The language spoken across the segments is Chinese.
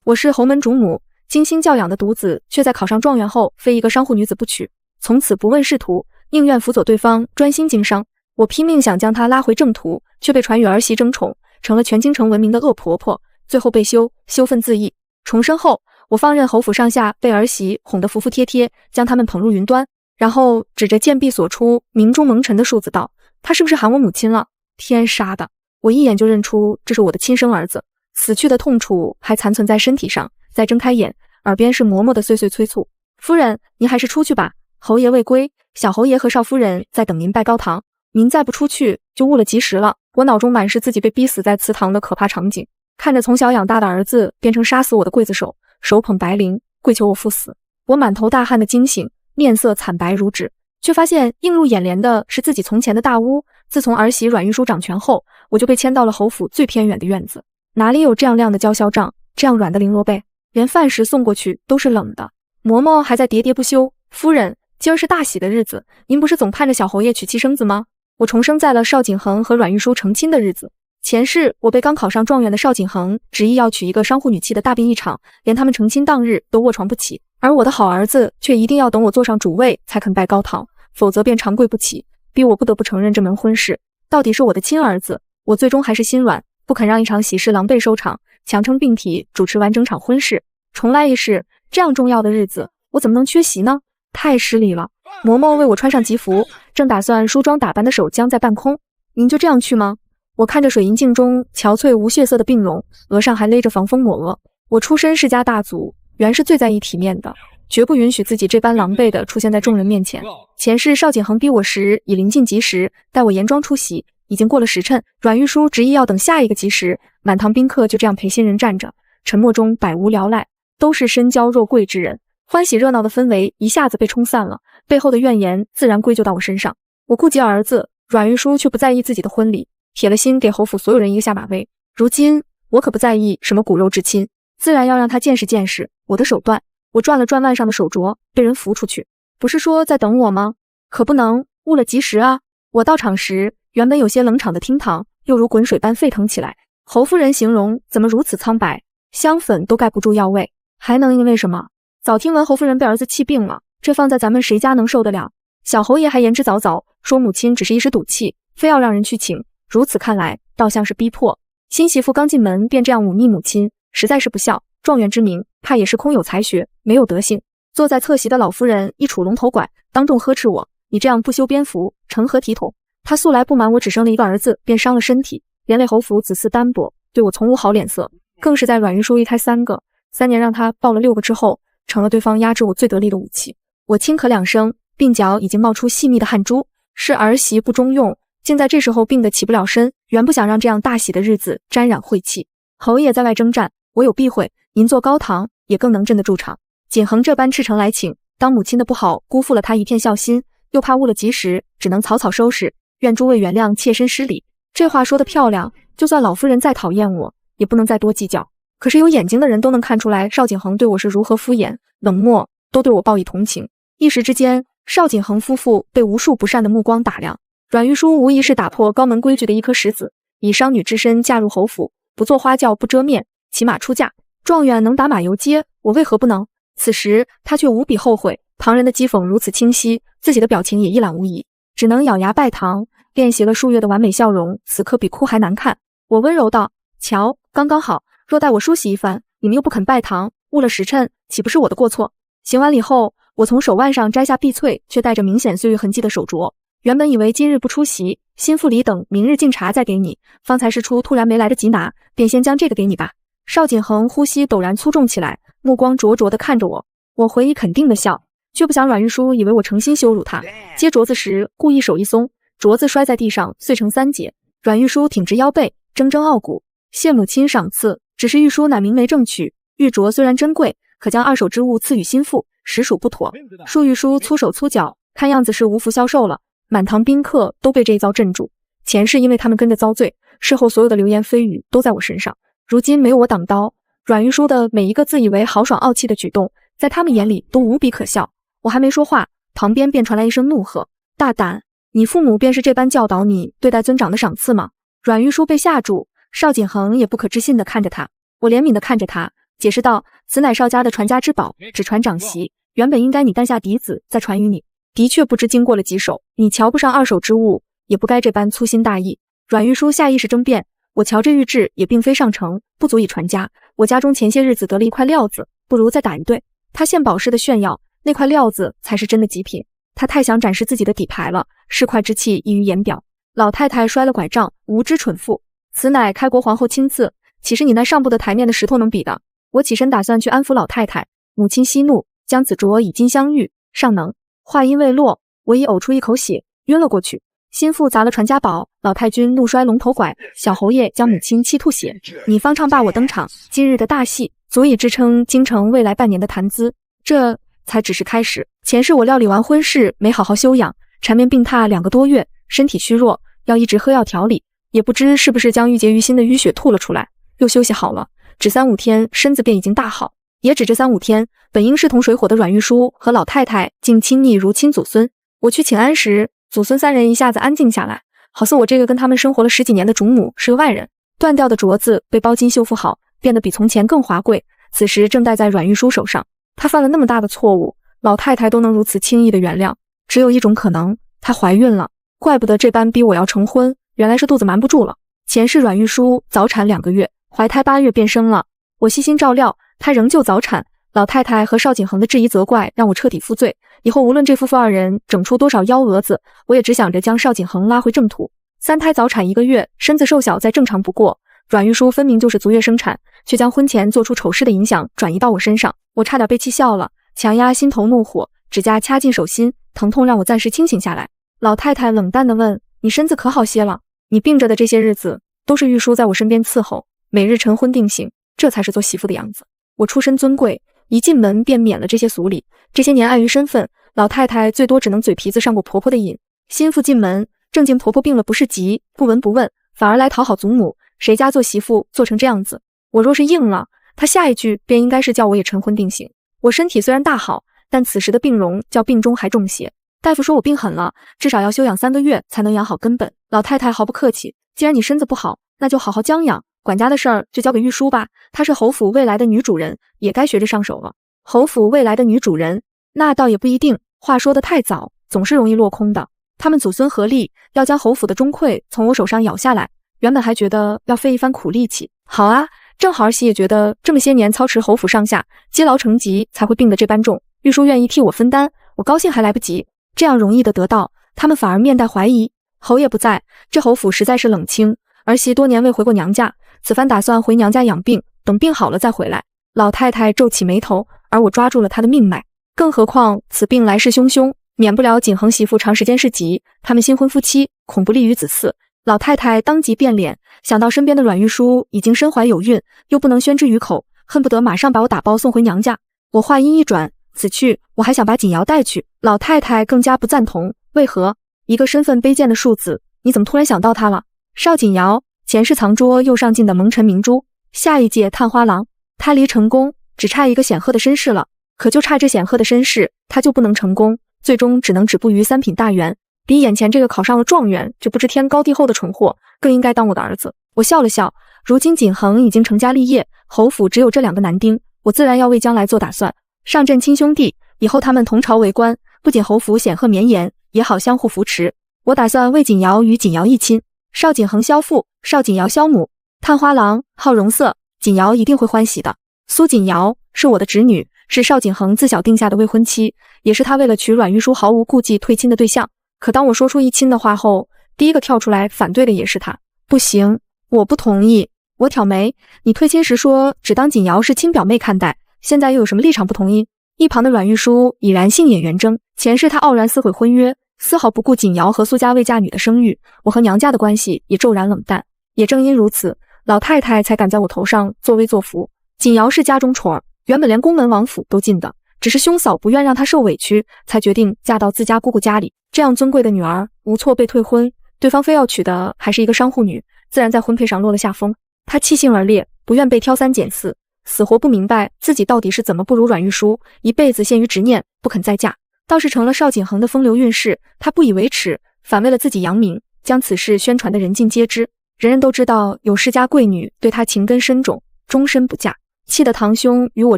我是侯门主母，精心教养的独子，却在考上状元后非一个商户女子不娶，从此不问仕途，宁愿辅佐对方专心经商。我拼命想将她拉回正途，却被传与儿媳争宠，成了全京城闻名的恶婆婆，最后被休愤自缢。重生后，我放任侯府上下被儿媳哄得服服帖帖，将他们捧入云端，然后指着剑臂所出明珠蒙尘的数字道：“他是不是喊我母亲了？天杀的！”我一眼就认出这是我的亲生儿子，死去的痛楚还残存在身体上。再睁开眼，耳边是嬷嬷的碎碎催促：“夫人，您还是出去吧，侯爷未归，小侯爷和少夫人在等您拜高堂，您再不出去就误了吉时了。”我脑中满是自己被逼死在祠堂的可怕场景，看着从小养大的儿子变成杀死我的刽子手，手捧白绫跪求我赴死。我满头大汗的惊醒，面色惨白如纸，却发现映入眼帘的是自己从前的大屋。自从儿媳阮玉书掌权后，我就被迁到了侯府最偏远的院子，哪里有这样亮的娇嚣帐，这样软的绫罗被，连饭食送过去都是冷的。嬷嬷还在喋喋不休：“夫人，今儿是大喜的日子，您不是总盼着小侯爷娶妻生子吗？”我重生在了邵景恒和阮玉书成亲的日子。前世我被刚考上状元的邵景恒执意要娶一个商户女妻的大病一场，连他们成亲当日都卧床不起，而我的好儿子却一定要等我坐上主位才肯拜高堂，否则便长跪不起，逼我不得不承认这门婚事。到底是我的亲儿子，我最终还是心软，不肯让一场喜事狼狈收场，强撑病体主持完整场婚事。重来一世，这样重要的日子，我怎么能缺席呢？太失礼了。嬷嬷为我穿上吉服，正打算梳妆打扮的手僵在半空：“您就这样去吗？”我看着水银镜中憔悴无血色的病容，额上还勒着防风抹额。我出身世家大族，原是最在意体面的，绝不允许自己这般狼狈地出现在众人面前。前世邵景恒逼我时已临近吉时，待我严装出席，已经过了时辰。阮玉书执意要等下一个吉时，满堂宾客就这样陪新人站着，沉默中百无聊赖，都是身娇肉贵之人。欢喜热闹的氛围一下子被冲散了，背后的怨言自然归咎到我身上。我顾及儿子，阮玉书却不在意自己的婚礼，铁了心给侯府所有人一个下马威。如今我可不在意什么骨肉至亲，自然要让他见识见识我的手段。我转了转腕上的手镯，被人扶出去。不是说在等我吗？可不能误了吉时啊！我到场时，原本有些冷场的厅堂又如滚水般沸腾起来。侯夫人形容怎么如此苍白，香粉都盖不住药味，还能因为什么？早听闻侯夫人被儿子气病了，这放在咱们谁家能受得了？小侯爷还言之凿凿，说母亲只是一时赌气，非要让人去请。如此看来，倒像是逼迫。新媳妇刚进门便这样忤逆母亲，实在是不孝。状元之名，怕也是空有才学，没有德性。坐在侧席的老夫人一杵龙头拐，当众呵斥我：“你这样不修边幅，成何体统？”她素来不满我只生了一个儿子，便伤了身体，连累侯府子嗣单薄，对我从无好脸色。更是在阮玉书一胎3个，3年让她抱了6个之后，成了对方压制我最得力的武器。我轻咳2声，鬓角已经冒出细密的汗珠，是儿媳不中用，竟在这时候病得起不了身，原不想让这样大喜的日子沾染晦气。侯爷在外征战，我有避讳，您做高堂也更能镇得住场。景恒这般赤诚来请，当母亲的不好辜负了他一片孝心，又怕误了吉时，只能草草收拾，愿诸位原谅妾身失礼。这话说得漂亮，就算老夫人再讨厌我，也不能再多计较。可是有眼睛的人都能看出来邵景恒对我是如何敷衍冷漠，都对我报以同情。一时之间，邵景恒夫妇被无数不善的目光打量。阮玉书无疑是打破高门规矩的一颗石子，以商女之身嫁入侯府，不做花轿不遮面，骑马出嫁。状元能打马游街，我为何不能？此时他却无比后悔，旁人的讥讽如此清晰，自己的表情也一览无遗，只能咬牙拜堂。练习了数月的完美笑容，此刻比哭还难看。我温柔道：“瞧，刚刚好，若待我梳洗一番，你们又不肯拜堂，误了时辰，岂不是我的过错？”行完礼后，我从手腕上摘下碧翠却带着明显岁月痕迹的手镯。原本以为今日不出席，心腹里等明日敬茶再给你，方才是出突然没来得及拿，便先将这个给你吧。邵景恒呼吸陡然粗重起来，目光灼灼地看着我。我回以肯定的笑，却不想阮玉书以为我诚心羞辱他。接镯子时故意手一松，镯子摔在地上碎成3截。阮玉书挺直腰背，铮铮傲骨：“谢母亲赏赐，只是玉书乃明媒正娶，玉镯虽然珍贵，可将2手之物赐予心腹，实属不妥。”恕玉书粗手粗脚，看样子是无福消受了。满堂宾客都被这一遭镇住，前世因为他们跟着遭罪，事后所有的流言蜚语都在我身上。如今没有我挡刀，阮玉书的每一个自以为豪爽傲气的举动，在他们眼里都无比可笑。我还没说话，旁边便传来一声怒喝：“大胆！你父母便是这般教导你对待尊长的赏赐吗？”阮玉书被吓住，邵景恒也不可置信地看着他。我怜悯地看着他，解释道：“此乃少家的传家之宝，只传长媳。原本应该你担下嫡子，再传于你。的确不知经过了几手，你瞧不上二手之物，也不该这般粗心大意。”阮玉书下意识争辩：“我瞧这玉质也并非上乘，不足以传家。我家中前些日子得了一块料子，不如再打一对。”他献宝似的炫耀，那块料子才是真的极品。他太想展示自己的底牌了，市侩之气溢于言表。老太太摔了拐杖，无知蠢妇，此乃开国皇后亲赐，岂是你那上不得台面的石头能比的？我起身打算去安抚老太太，母亲息怒，将子着以金镶玉，尚能。话音未落，我已呕出一口血，晕了过去。心腹砸了传家宝，老太君怒摔龙头拐，小侯爷将母亲气吐血。你方唱罢我登场，今日的大戏足以支撑京城未来半年的谈资，这才只是开始。前世我料理完婚事，没好好休养，缠绵病榻2个多月，身体虚弱，要一直喝药调理，也不知是不是将郁结于心的淤血吐了出来。又休息好了，只3、5天，身子便已经大好。也只这3、5天，本应势同水火的阮玉书和老太太竟亲昵如亲祖孙。我去请安时，祖孙3人一下子安静下来，好似我这个跟他们生活了10几年的主母是个外人。断掉的镯子被包金修复好，变得比从前更华贵，此时正戴在阮玉书手上。她犯了那么大的错误，老太太都能如此轻易的原谅，只有一种可能，她怀孕了。怪不得这般逼我要成婚，原来是肚子瞒不住了。前世阮玉书早产2个月，怀胎8月便生了，我悉心照料，她仍旧早产。老太太和邵景恒的质疑责怪让我彻底负罪，以后无论这夫妇2人整出多少幺蛾子，我也只想着将邵景恒拉回正途。3胎早产1个月，身子瘦小再正常不过，阮玉书分明就是足月生产，却将婚前做出丑事的影响转移到我身上，我差点被气笑了，强压心头怒火，指甲掐进手心，疼痛让我暂时清醒下来。老太太冷淡地问：“你身子可好些了？你病着的这些日子，都是玉书在我身边伺候，每日晨昏定省，这才是做媳妇的样子。”我出身尊贵，一进门便免了这些俗礼，这些年碍于身份，老太太最多只能嘴皮子上过婆婆的瘾。心腹进门，正见婆婆病了不是急，不闻不问，反而来讨好祖母，谁家做媳妇做成这样子？我若是应了，她下一句便应该是叫我也晨昏定省。我身体虽然大好，但此时的病容较病中还重些。大夫说我病狠了，至少要休养3个月才能养好根本。老太太毫不客气，既然你身子不好，那就好好将养，管家的事儿就交给玉书吧，她是侯府未来的女主人，也该学着上手了。侯府未来的女主人，那倒也不一定，话说得太早，总是容易落空的。他们祖孙合力要将侯府的钟馗从我手上咬下来，原本还觉得要费一番苦力气。好啊，正好儿媳也觉得这么些年操持侯府上下，积劳成疾才会病得这般重，玉书愿意替我分担，我高兴还来不及。这样容易的得到，他们反而面带怀疑。侯爷不在，这侯府实在是冷清，儿媳多年未回过娘家，此番打算回娘家养病，等病好了再回来。老太太皱起眉头，而我抓住了她的命脉，更何况此病来势汹汹，免不了景恒媳妇长时间是疾，他们新婚夫妻恐不利于子嗣。老太太当即变脸，想到身边的阮玉书已经身怀有孕，又不能宣之于口，恨不得马上把我打包送回娘家。我话音一转，此去我还想把锦瑶带去。老太太更加不赞同，为何？一个身份卑贱的庶子，你怎么突然想到他了？邵锦瑶，前世藏拙又上进的蒙尘明珠，下一届探花郎，他离成功只差一个显赫的身世了，可就差这显赫的身世，他就不能成功，最终只能止步于3品大员，比眼前这个考上了状元就不知天高地厚的蠢货更应该当我的儿子。我笑了笑，如今景恒已经成家立业，侯府只有这2个男丁，我自然要为将来做打算。上阵亲兄弟，以后他们同朝为官，不仅侯府显赫绵延，也好相互扶持。我打算为锦瑶与锦瑶一亲，邵景恒萧父，邵锦瑶萧母，探花郎好容色，锦瑶一定会欢喜的。苏锦瑶是我的侄女，是邵景恒自小定下的未婚妻，也是他为了娶阮玉书毫无顾忌退亲的对象。可当我说出一亲的话后，第一个跳出来反对的也是他。不行，我不同意。我挑眉，你退亲时说只当锦瑶是亲表妹看待，现在又有什么立场不同意？一旁的阮玉书已然杏眼圆睁，前世他傲然撕毁婚约，丝毫不顾锦瑶和苏家未嫁女的声誉，我和娘家的关系也骤然冷淡。也正因如此，老太太才敢在我头上作威作福。锦瑶是家中宠儿，原本连宫门王府都进的，只是兄嫂不愿让她受委屈，才决定嫁到自家姑姑家里。这样尊贵的女儿无错被退婚，对方非要娶的还是一个商户女，自然在婚配上落了下风。她气性而烈，不愿被挑3拣4，死活不明白自己到底是怎么不如阮玉书，一辈子陷于执念，不肯再嫁。倒是成了邵景恒的风流韵事，她不以为耻，反为了自己扬名，将此事宣传得人尽皆知。人人都知道有世家贵女对她情根深重，终身不嫁。气得堂兄与我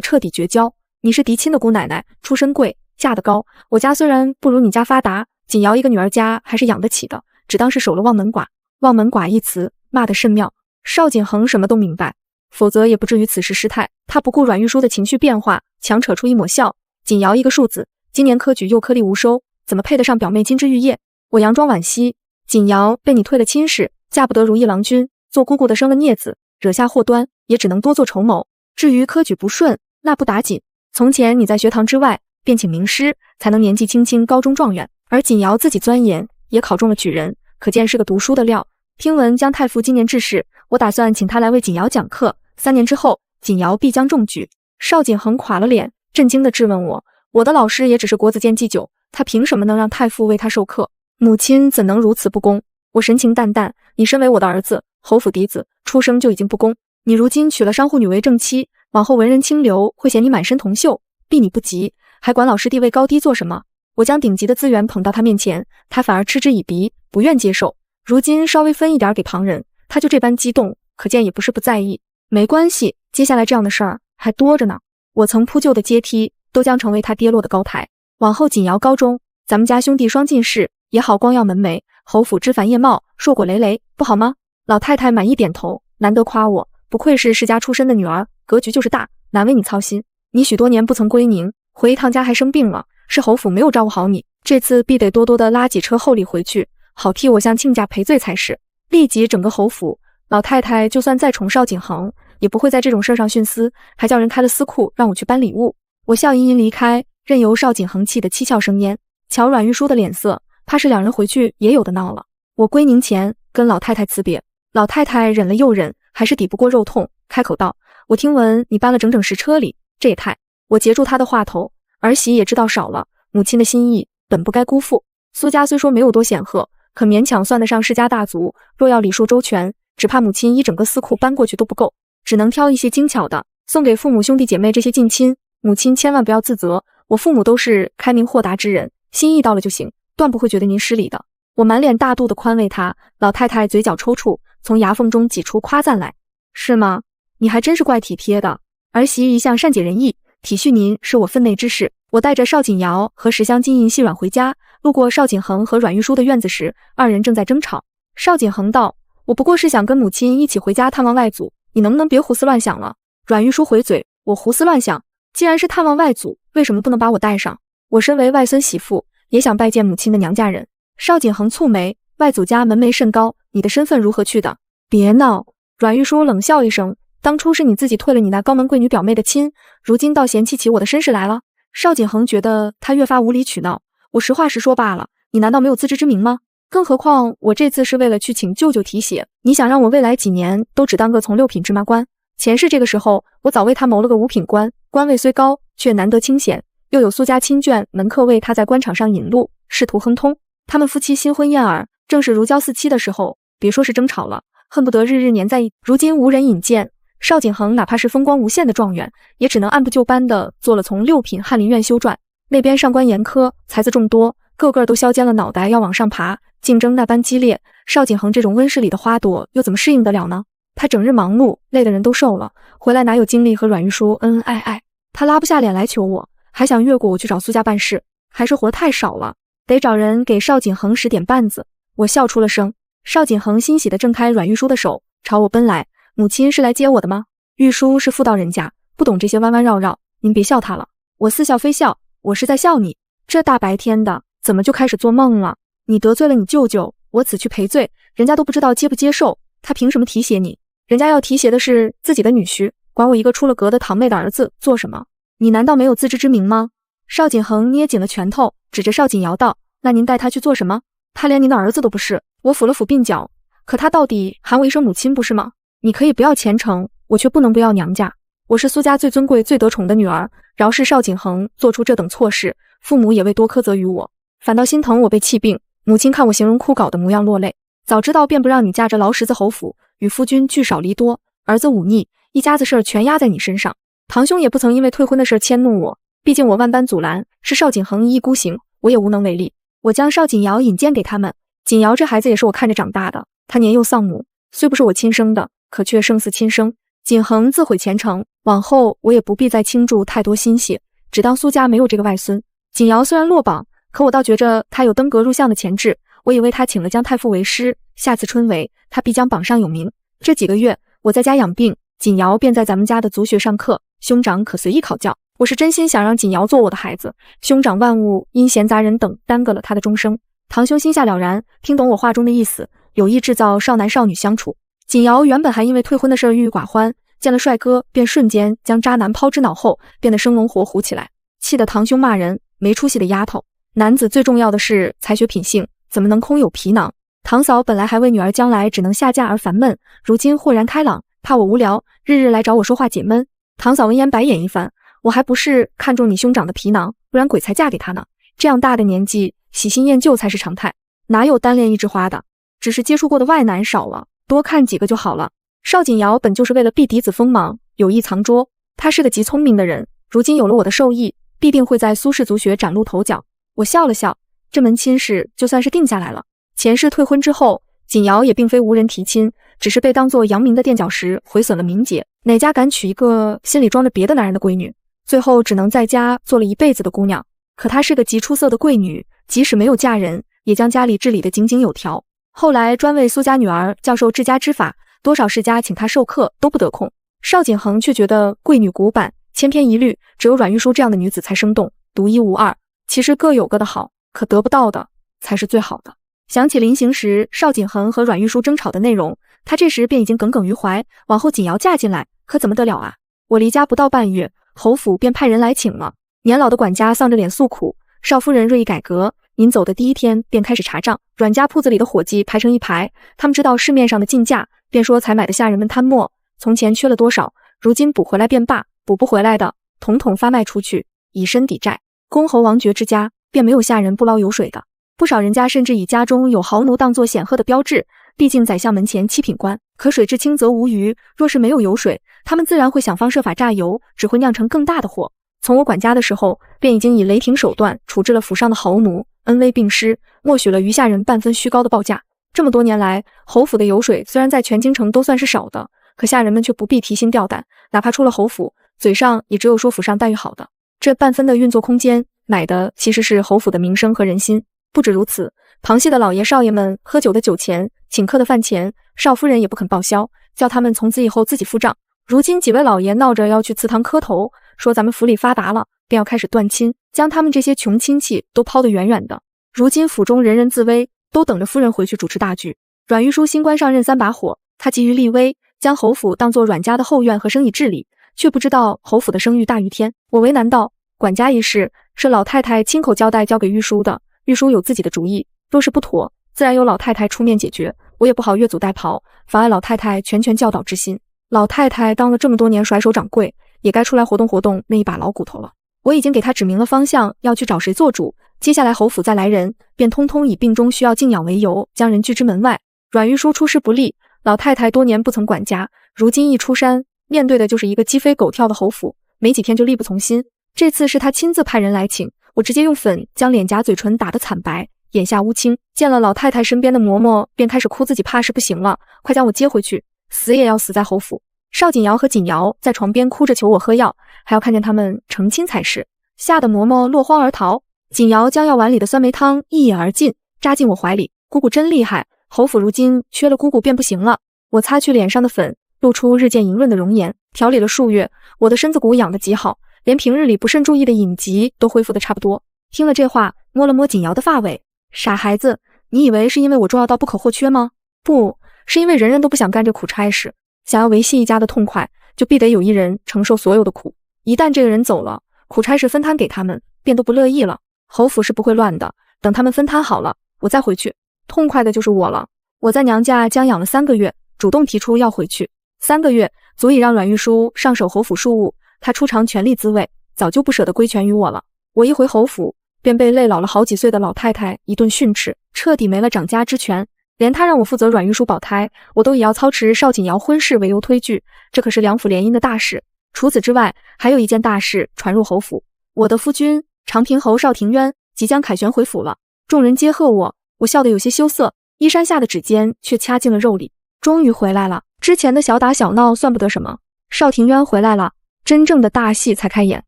彻底绝交。你是嫡亲的姑奶奶，出身贵，嫁得高，我家虽然不如你家发达，锦瑶一个女儿家还是养得起的，只当是守了望门寡。望门寡一词骂得甚妙。邵锦恒什么都明白，否则也不至于此时失态。他不顾阮玉书的情绪变化，强扯出一抹笑。锦瑶一个庶子，今年科举又颗粒无收，怎么配得上表妹金枝玉叶？我佯装惋惜，锦瑶被你退了亲事，嫁不得如意郎君，做姑姑的生了孽子，惹下祸端，也只能多做筹谋。至于科举不顺，那不打紧。从前你在学堂之外便请名师，才能年纪轻轻高中状元，而锦瑶自己钻研，也考中了举人，可见是个读书的料。听闻姜太傅今年致仕，我打算请他来为锦瑶讲课，3年之后，锦瑶必将中举。邵锦恒垮了脸，震惊地质问我，我的老师也只是国子监祭酒，他凭什么能让太傅为他授课？母亲怎能如此不公？我神情淡淡，你身为我的儿子，侯府嫡子，出生就已经不公，你如今娶了商户女为正妻，往后文人清流会嫌你满身铜锈，避你不及，还管老师地位高低做什么？我将顶级的资源捧到他面前，他反而嗤之以鼻，不愿接受。如今稍微分一点给旁人，他就这般激动，可见也不是不在意。没关系，接下来这样的事儿还多着呢。我曾铺就的阶梯都将成为他跌落的高台。往后锦瑶高中，咱们家兄弟双进士，也好光耀门楣，侯府枝繁叶茂，硕果累累，不好吗？老太太满意点头，难得夸我，不愧是世家出身的女儿，格局就是大，难为你操心。你许多年不曾归宁，回一趟家还生病了，是侯府没有照顾好你，这次必得多多的拉几车厚礼回去，好替我向亲家赔罪才是。立即整个侯府，老太太就算再宠邵锦恒，也不会在这种事上徇私，还叫人开了私库让我去搬礼物。我笑吟吟离开，任由邵锦恒气得七窍生烟。瞧阮玉书的脸色，怕是两人回去也有的闹了。我归宁前跟老太太辞别，老太太忍了又忍，还是抵不过肉痛，开口道：我听闻你搬了整整10车里，这也太……我截住她的话头，儿媳也知道少了，母亲的心意本不该辜负。苏家虽说没有多显赫，可勉强算得上世家大族，若要礼数周全，只怕母亲一整个私库搬过去都不够，只能挑一些精巧的送给父母兄弟姐妹这些近亲。母亲千万不要自责，我父母都是开明豁达之人，心意到了就行，断不会觉得您失礼的。我满脸大度地宽慰她，老太太嘴角抽搐，从牙缝中挤出夸赞来：是吗？你还真是怪体贴的，儿媳一向善解人意，体恤您是我分内之事。我带着邵锦瑶和10箱金银细软回家，路过邵锦恒和阮玉书的院子时，二人正在争吵。邵锦恒道：我不过是想跟母亲一起回家探望外祖，你能不能别胡思乱想了？阮玉书回嘴：我胡思乱想？既然是探望外祖，为什么不能把我带上？我身为外孙媳妇，也想拜见母亲的娘家人。邵锦恒蹙眉：外祖家门楣甚高，你的身份如何去的？别闹！阮玉书冷笑一声：当初是你自己退了你那高门贵女表妹的亲，如今倒嫌弃起我的身世来了。邵锦恒觉得他越发无理取闹，我实话实说罢了，你难道没有自知之明吗？更何况我这次是为了去请舅舅提携，你想让我未来几年都只当个从6品芝麻官？前世这个时候，我早为他谋了个5品官，官位虽高，却难得清闲，又有苏家亲眷门客为他在官场上引路，仕途亨通。他们夫妻新婚燕尔，正是如胶似漆的时候，别说是争吵了，恨不得日日黏在一。如今无人引荐，邵锦恒哪怕是风光无限的状元，也只能按部就班地做了从6品翰林院修撰。那边上官严苛，才子众多，个个都削尖了脑袋要往上爬，竞争那般激烈，邵锦恒这种温室里的花朵又怎么适应得了呢？他整日忙碌，累得人都瘦了，回来哪有精力和阮玉书恩恩爱爱？他拉不下脸来求我，还想越过我去找苏家办事，还是活太少了，得找人给邵锦恒使点绊子。我笑出了声。邵锦恒欣喜地挣开阮玉书的手，朝我奔来。母亲是来接我的吗？玉书是妇道人家，不懂这些弯弯绕绕，您别笑他了。我似笑非笑，我是在笑你。这大白天的，怎么就开始做梦了？你得罪了你舅舅，我此去赔罪，人家都不知道接不接受，他凭什么提携你？人家要提携的是自己的女婿，管我一个出了阁的堂妹的儿子做什么？你难道没有自知之明吗？邵锦恒捏紧了拳头，指着邵锦瑶道：那您带他去做什么？他连您的儿子都不是。我抚了抚鬓角，可他到底喊我一声母亲不是吗？你可以不要前程，我却不能不要娘家。我是苏家最尊贵最得宠的女儿，饶是邵锦恒做出这等错事，父母也未多苛责于我，反倒心疼我被气病。母亲看我形容枯槁的模样落泪，早知道便不让你嫁着劳什子侯府，与夫君聚少离多，儿子忤逆，一家子事儿全压在你身上。堂兄也不曾因为退婚的事迁怒我，毕竟我万般阻拦，是邵锦恒一意孤行，我也无能为力。我将邵锦瑶引荐给他们，锦瑶这孩子也是我看着长大的，她年幼丧母，虽不是我亲生的，可却胜似亲生。景恒自毁前程，往后我也不必再倾注太多心血，只当苏家没有这个外孙。景瑶虽然落榜，可我倒觉着他有登阁入相的潜质，我已为他请了姜太傅为师，下次春闱他必将榜上有名。这几个月我在家养病，锦瑶便在咱们家的族学上课，兄长可随意考教。我是真心想让锦瑶做我的孩子，兄长万物因闲杂人等耽搁了他的终生。堂兄心下了然，听懂我话中的意思，有意制造少男少女相处。锦瑶原本还因为退婚的事郁郁寡欢，见了帅哥便瞬间将渣男抛之脑后，变得生龙活虎起来，气得堂兄骂人，没出息的丫头。男子最重要的是才学品性，怎么能空有皮囊？堂嫂本来还为女儿将来只能下嫁而烦闷，如今豁然开朗，怕我无聊，日日来找我说话解闷。堂嫂闻言白眼一番，我还不是看中你兄长的皮囊，不然鬼才嫁给他呢。这样大的年纪，喜新厌旧才是常态，哪有单恋一枝花的？只是接触过的外男少了，多看几个就好了。邵锦瑶本就是为了避嫡子锋芒，有意藏拙。他是个极聪明的人，如今有了我的授意，必定会在苏氏族学崭露头角。我笑了笑，这门亲事就算是定下来了。前世退婚之后，锦瑶也并非无人提亲，只是被当作扬名的垫脚石，毁损了名节。哪家敢娶一个心里装着别的男人的闺女，最后只能在家做了一辈子的姑娘。可她是个极出色的贵女，即使没有嫁人，也将家里治理得井井有条。后来专为苏家女儿教授治家之法，多少世家请她授课都不得空。邵景恒却觉得贵女古板，千篇一律，只有阮玉书这样的女子才生动，独一无二。其实各有各的好，可得不到的才是最好的。想起临行时邵景恒和阮玉书争吵的内容，他这时便已经耿耿于怀，往后锦瑶嫁进来，可怎么得了啊？我离家不到半月，侯府便派人来请了。年老的管家丧着脸诉苦，邵夫人锐意改革，您走的第一天便开始查账，阮家铺子里的伙计排成一排，他们知道市面上的进价，便说采买的下人们贪墨，从前缺了多少，如今补回来便罢，补不回来的统统发卖出去，以身抵债。公侯王爵之家便没有下人不捞油水的，不少人家甚至以家中有豪奴当作显赫的标志，毕竟宰相门前七品官，可水至清则无鱼，若是没有油水，他们自然会想方设法榨油，只会酿成更大的祸。从我管家的时候，便已经以雷霆手段处置了府上的豪奴，恩威并施，默许了余下人半分虚高的报价。这么多年来，侯府的油水虽然在全京城都算是少的，可下人们却不必提心吊胆，哪怕出了侯府，嘴上也只有说府上待遇好的。这半分的运作空间，买的其实是侯府的名声和人心。不止如此，旁系的老爷少爷们喝酒的酒钱，请客的饭钱，邵夫人也不肯报销，叫他们从此以后自己付账。如今几位老爷闹着要去祠堂磕头，说咱们府里发达了，便要开始断亲，将他们这些穷亲戚都抛得远远的。如今府中人人自危，都等着夫人回去主持大局。阮玉书新官上任3把火，他急于立威，将侯府当作阮家的后院和生意治理，却不知道侯府的声誉大于天。我为难道管家一事是老太太亲口交代交给玉书的，玉书有自己的主意，若是不妥，自然由老太太出面解决，我也不好越俎代庖，妨碍老太太全权教导之心。老太太当了这么多年甩手掌柜，也该出来活动活动那一把老骨头了。我已经给她指明了方向，要去找谁做主，接下来侯府再来人，便通通以病中需要静养为由，将人拒之门外。阮玉书出师不利，老太太多年不曾管家，如今一出山，面对的就是一个鸡飞狗跳的侯府，没几天就力不从心。这次是他亲自派人来请，我直接用粉将脸颊嘴唇打得惨白，眼下乌青。见了老太太身边的嬷嬷，便开始哭自己怕是不行了，快将我接回去，死也要死在侯府。邵锦瑶和锦瑶在床边哭着求我喝药，还要看见他们成亲才是，吓得嬷嬷落荒而逃。锦瑶将药碗里的酸梅汤一饮而尽，扎进我怀里，姑姑真厉害，侯府如今缺了姑姑便不行了。我擦去脸上的粉，露出日渐莹润的容颜，调理了数月，我的身子骨养得极好，连平日里不甚注意的隐疾都恢复得差不多。听了这话，摸了摸锦瑶的发尾，傻孩子，你以为是因为我重要到不可或缺吗？不，是因为人人都不想干这苦差事，想要维系一家的痛快，就必得有一人承受所有的苦。一旦这个人走了，苦差事分摊给他们，便都不乐意了。侯府是不会乱的，等他们分摊好了，我再回去，痛快的就是我了。我在娘家将养了3个月，主动提出要回去。3个月足以让阮玉书上手侯府庶务，他出尝权力滋味，早就不舍得归权于我了。我一回侯府，便被累老了好几岁的老太太一顿训斥，彻底没了掌家之权。连他让我负责阮玉书保胎，我都以要操持邵锦瑶婚事为由推拒，这可是两府联姻的大事。除此之外，还有一件大事传入侯府，我的夫君长平侯邵廷渊即将凯旋回府了。众人皆贺我，我笑得有些羞涩，衣衫下的指尖却掐进了肉里。终于回来了，之前的小打小闹算不得什么，邵庭渊回来了，真正的大戏才开演。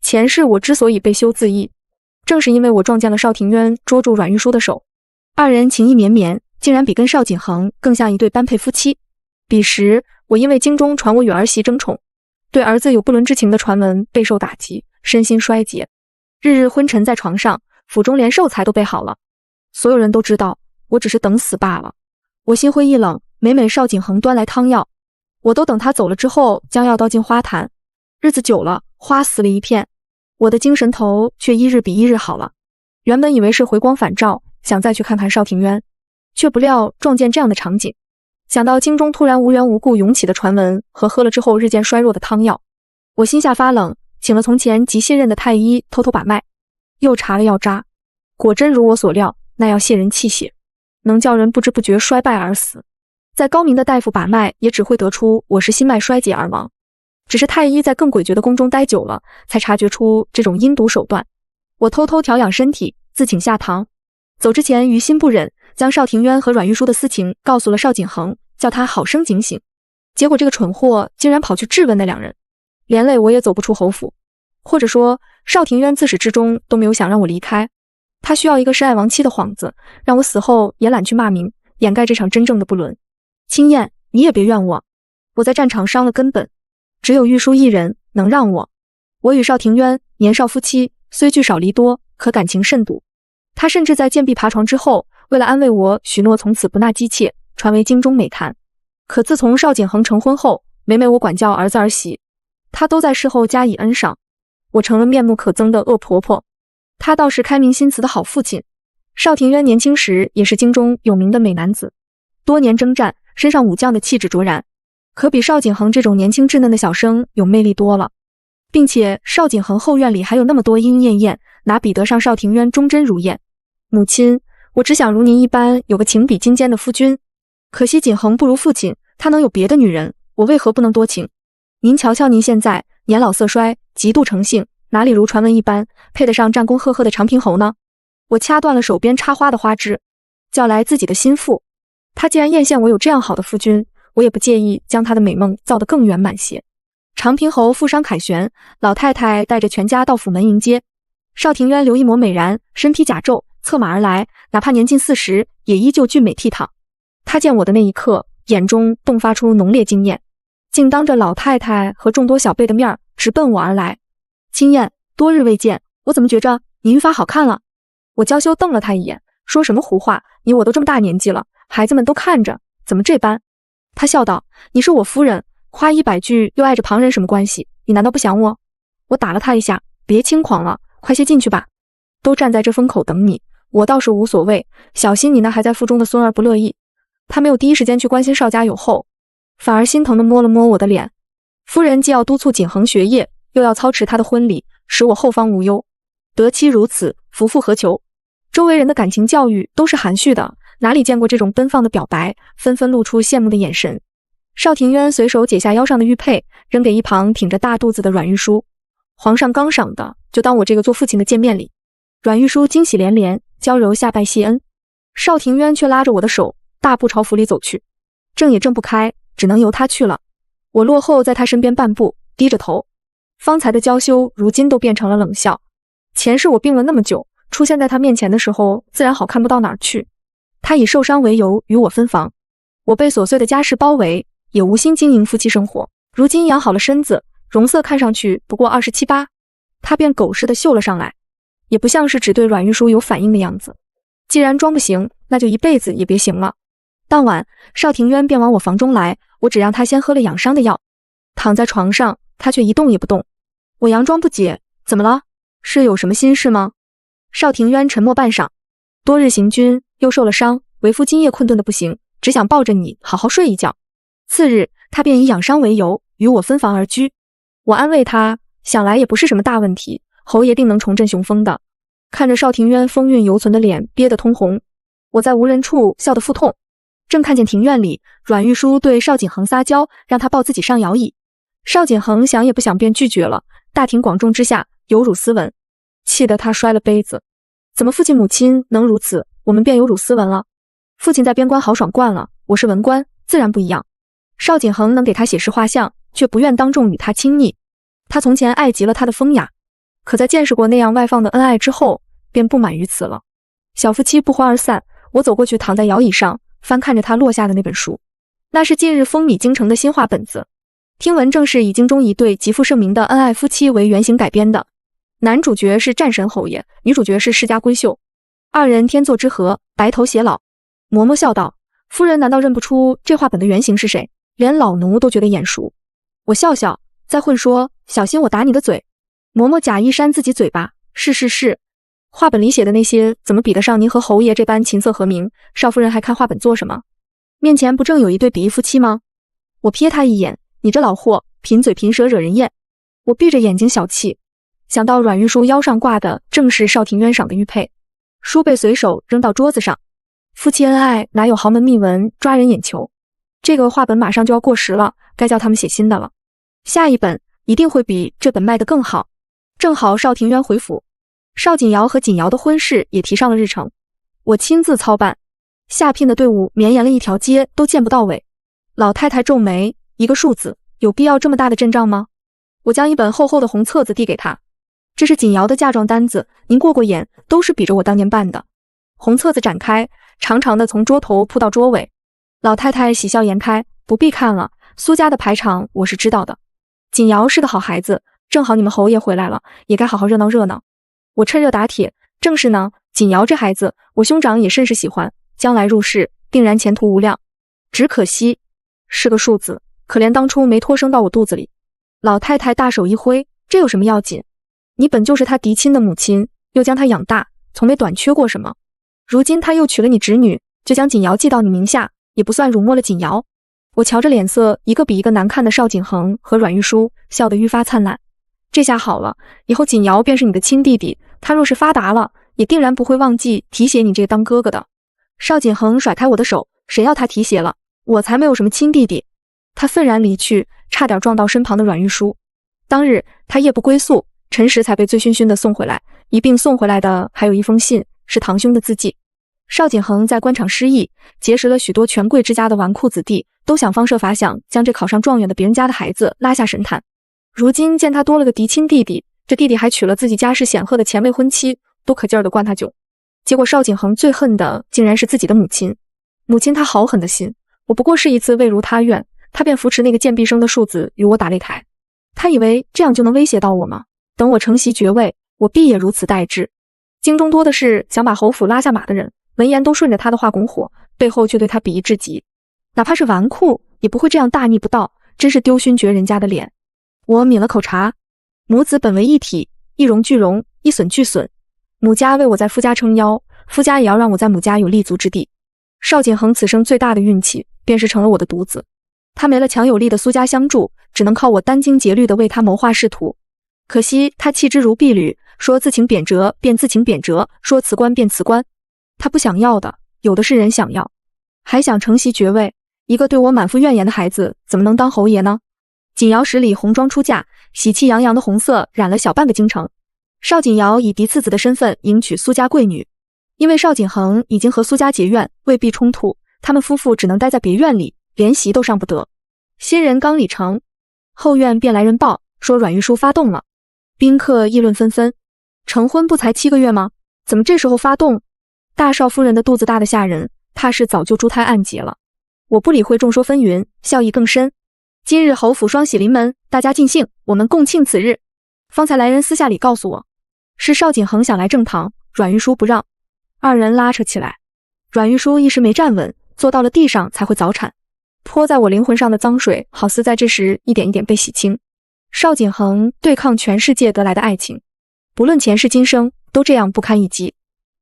前世我之所以被休自缢，正是因为我撞见了邵庭渊捉住阮玉书的手，二人情意绵绵，竟然比跟邵景恒更像一对般配夫妻。彼时我因为京中传我与儿媳争宠，对儿子有不伦之情的传闻备受打击，身心衰竭，日日昏沉在床上，府中连寿材都备好了，所有人都知道我只是等死罢了。我心灰意冷，每每邵景恒端来汤药，我都等他走了之后将药倒进花坛，日子久了，花死了一片，我的精神头却一日比一日好了。原本以为是回光返照，想再去看看邵庭渊，却不料撞见这样的场景。想到京中突然无缘无故涌起的传闻和喝了之后日渐衰弱的汤药，我心下发冷，请了从前极信任的太医偷偷把脉，又查了药渣，果真如我所料，那药泻人气血，能叫人不知不觉衰败而死。再高明的大夫把脉也只会得出我是心脉衰竭而亡。只是太医在更诡谲的宫中待久了，才察觉出这种阴毒手段。我偷偷调养身体，自请下堂。走之前于心不忍，将邵庭渊和阮玉书的私情告诉了邵景恒，叫他好生警醒。结果这个蠢货竟然跑去质问那两人，连累我也走不出侯府。或者说，邵庭渊自始至终都没有想让我离开，他需要一个深爱亡妻的幌子，让我死后也懒去骂名，掩盖这场真正的不伦。青燕，你也别怨我，我在战场伤了根本，只有玉书一人能让我。我与邵庭渊年少夫妻，虽聚少离多，可感情甚笃。他甚至在贱婢爬床之后，为了安慰我，许诺从此不纳姬妾，传为京中美谈。可自从邵景恒成婚后，每每我管教儿子儿媳，他都在事后加以恩赏，我成了面目可憎的恶婆婆。他倒是开明心慈的好父亲。邵庭渊年轻时也是京中有名的美男子，多年征战，身上武将的气质卓然，可比邵景恒这种年轻稚嫩的小生有魅力多了。并且邵景恒后院里还有那么多莺莺燕燕，哪比得上邵庭渊忠贞如燕？母亲，我只想如您一般有个情比金坚的夫君，可惜景恒不如父亲，他能有别的女人，我为何不能多情？您瞧瞧您现在年老色衰，极度成性，哪里如传闻一般配得上战功赫赫的长平侯呢？我掐断了手边插花的花枝，叫来自己的心腹。他既然艳羡我有这样好的夫君，我也不介意将他的美梦造得更圆满些。长平侯负伤凯旋，老太太带着全家到府门迎接。邵庭渊留一抹美髯，身披甲胄，策马而来，哪怕年近40，也依旧俊美倜傥。他见我的那一刻，眼中迸发出浓烈惊艳，竟当着老太太和众多小辈的面直奔我而来。青燕，多日未见，我怎么觉着你愈发好看了？我娇羞瞪了他一眼，说什么胡话，你我都这么大年纪了，孩子们都看着，怎么这般？他笑道，你是我夫人，夸一百句又碍着旁人什么关系？你难道不想我？我打了他一下，别轻狂了，快些进去吧，都站在这风口等你，我倒是无所谓，小心你那还在腹中的孙儿不乐意。他没有第一时间去关心邵家有后，反而心疼地摸了摸我的脸。夫人既要督促景恒学业，又要操持他的婚礼，使我后方无忧，得妻如此，夫复何求？周围人的感情教育都是含蓄的，哪里见过这种奔放的表白，纷纷露出羡慕的眼神。邵庭渊随手解下腰上的玉佩，扔给一旁挺着大肚子的阮玉书。皇上刚赏的，就当我这个做父亲的见面礼。阮玉书惊喜连连，娇柔下拜谢恩。邵庭渊却拉着我的手，大步朝府里走去。挣也挣不开，只能由他去了。我落后在他身边半步，低着头，方才的娇羞如今都变成了冷笑。前世我病了那么久，出现在他面前的时候，自然好看不到哪儿去。他以受伤为由与我分房，我被琐碎的家事包围，也无心经营夫妻生活。如今养好了身子，容色看上去不过27、8，他便狗似的秀了上来，也不像是只对阮玉书有反应的样子。既然装不行，那就一辈子也别行了。当晚，邵庭渊便往我房中来，我只让他先喝了养伤的药。躺在床上，他却一动也不动。我佯装不解，怎么了？是有什么心事吗？邵庭渊沉默半晌，多日行军，又受了伤，为夫今夜困顿的不行，只想抱着你好好睡一觉。次日，他便以养伤为由，与我分房而居。我安慰他，想来也不是什么大问题，侯爷定能重振雄风的。看着邵庭渊风韵犹存的脸憋得通红，我在无人处笑得腹痛。正看见庭院里，阮玉书对邵景恒撒娇，让他抱自己上摇椅。邵景恒想也不想便拒绝了，大庭广众之下有辱斯文，气得他摔了杯子。怎么父亲母亲能如此，我们便有辱斯文了？父亲在边关豪爽惯了，我是文官，自然不一样。邵景恒能给他写实画像，却不愿当众与他亲昵。他从前爱极了他的风雅，可在见识过那样外放的恩爱之后，便不满于此了。小夫妻不欢而散，我走过去，躺在摇椅上，翻看着他落下的那本书。那是近日风靡京城的新画本子，听闻正是以京中一对极负盛名的恩爱夫妻为原型改编的。男主角是战神侯爷，女主角是世家闺秀，二人天作之合，白头偕老。嬷嬷笑道：“夫人难道认不出这画本的原型是谁？连老奴都觉得眼熟。”我笑笑，再混说：“小心我打你的嘴。”嬷嬷假意扇自己嘴巴：“是，画本里写的那些怎么比得上您和侯爷这般琴瑟和鸣？少夫人还看画本做什么？面前不正有一对比翼夫妻吗？”我瞥他一眼：“你这老货，贫嘴贫舌惹人厌。”我闭着眼睛小气，想到阮玉书腰上挂的正是邵庭渊赏的玉佩，书被随手扔到桌子上。夫妻恩爱哪有豪门秘闻抓人眼球？这个画本马上就要过时了，该叫他们写新的了。下一本一定会比这本卖得更好。正好邵庭渊回府，邵锦瑶和锦瑶的婚事也提上了日程，我亲自操办。下聘的队伍绵延了一条街，都见不到尾。老太太皱眉，一个数字，有必要这么大的阵仗吗？我将一本厚厚的红册子递给她，这是锦瑶的嫁妆单子，您过过眼，都是比着我当年办的。红册子展开，长长的从桌头铺到桌尾。老太太喜笑颜开，不必看了，苏家的排场我是知道的。锦瑶是个好孩子，正好你们侯爷回来了，也该好好热闹热闹。我趁热打铁，正是呢，锦瑶这孩子，我兄长也甚是喜欢，将来入仕，定然前途无量。只可惜是个数字，可怜当初没托生到我肚子里。老太太大手一挥，这有什么要紧？你本就是他嫡亲的母亲，又将他养大，从没短缺过什么。如今他又娶了你侄女，就将锦瑶记到你名下，也不算辱没了锦瑶。我瞧着脸色一个比一个难看的邵景恒和阮玉书，笑得愈发灿烂。这下好了，以后锦瑶便是你的亲弟弟，他若是发达了，也定然不会忘记提携你这个当哥哥的。邵景恒甩开我的手，谁要他提携了？我才没有什么亲弟弟。他愤然离去，差点撞到身旁的阮玉书。当日他夜不归宿，辰时才被醉醺醺的送回来，一并送回来的还有一封信，是堂兄的字迹。邵景恒在官场失意，结识了许多权贵之家的纨绔子弟，都想方设法想将这考上状元的别人家的孩子拉下神坛。如今见他多了个嫡亲弟弟，这弟弟还娶了自己家世显赫的前未婚妻，都可劲儿的灌他酒。结果邵景恒最恨的竟然是自己的母亲。母亲他好狠的心，我不过是一次未如他愿，他便扶持那个贱婢生的庶子与我打擂台。他以为这样就能威胁到我吗？等我承袭爵位，我必也如此待之。京中多的是想把侯府拉下马的人，闻言都顺着他的话拱火，背后却对他鄙夷至极。哪怕是纨绔，也不会这样大逆不道，真是丢勋爵人家的脸。我抿了口茶，母子本为一体，一荣俱荣，一损俱损。母家为我在夫家撑腰，夫家也要让我在母家有立足之地。邵景恒此生最大的运气，便是成了我的独子。他没了强有力的苏家相助，只能靠我殚精竭虑地为他谋划仕途。可惜他弃之如敝履，说自请贬谪便自请贬谪，说辞官便辞官。他不想要的，有的是人想要。还想承袭爵位，一个对我满腹怨言的孩子，怎么能当侯爷呢？锦瑶十里红妆出嫁，喜气洋洋的红色染了小半个京城。邵锦瑶以嫡次子的身份迎娶苏家贵女，因为邵景恒已经和苏家结怨，未必冲突，他们夫妇只能待在别院里，连席都上不得。新人刚礼成，后院便来人报说阮玉书发动了，宾客议论纷纷。成婚不才7个月吗？怎么这时候发动？大少夫人的肚子大得吓人，怕是早就珠胎暗结了。我不理会众说纷纭，笑意更深。今日侯府双喜临门，大家尽兴，我们共庆此日。方才来人私下里告诉我，是邵景恒想来正堂，阮玉书不让，二人拉扯起来。阮玉书一时没站稳，坐到了地上才会早产。泼在我灵魂上的脏水，好似在这时一点一点被洗清。邵景恒对抗全世界得来的爱情，不论前世今生，都这样不堪一击。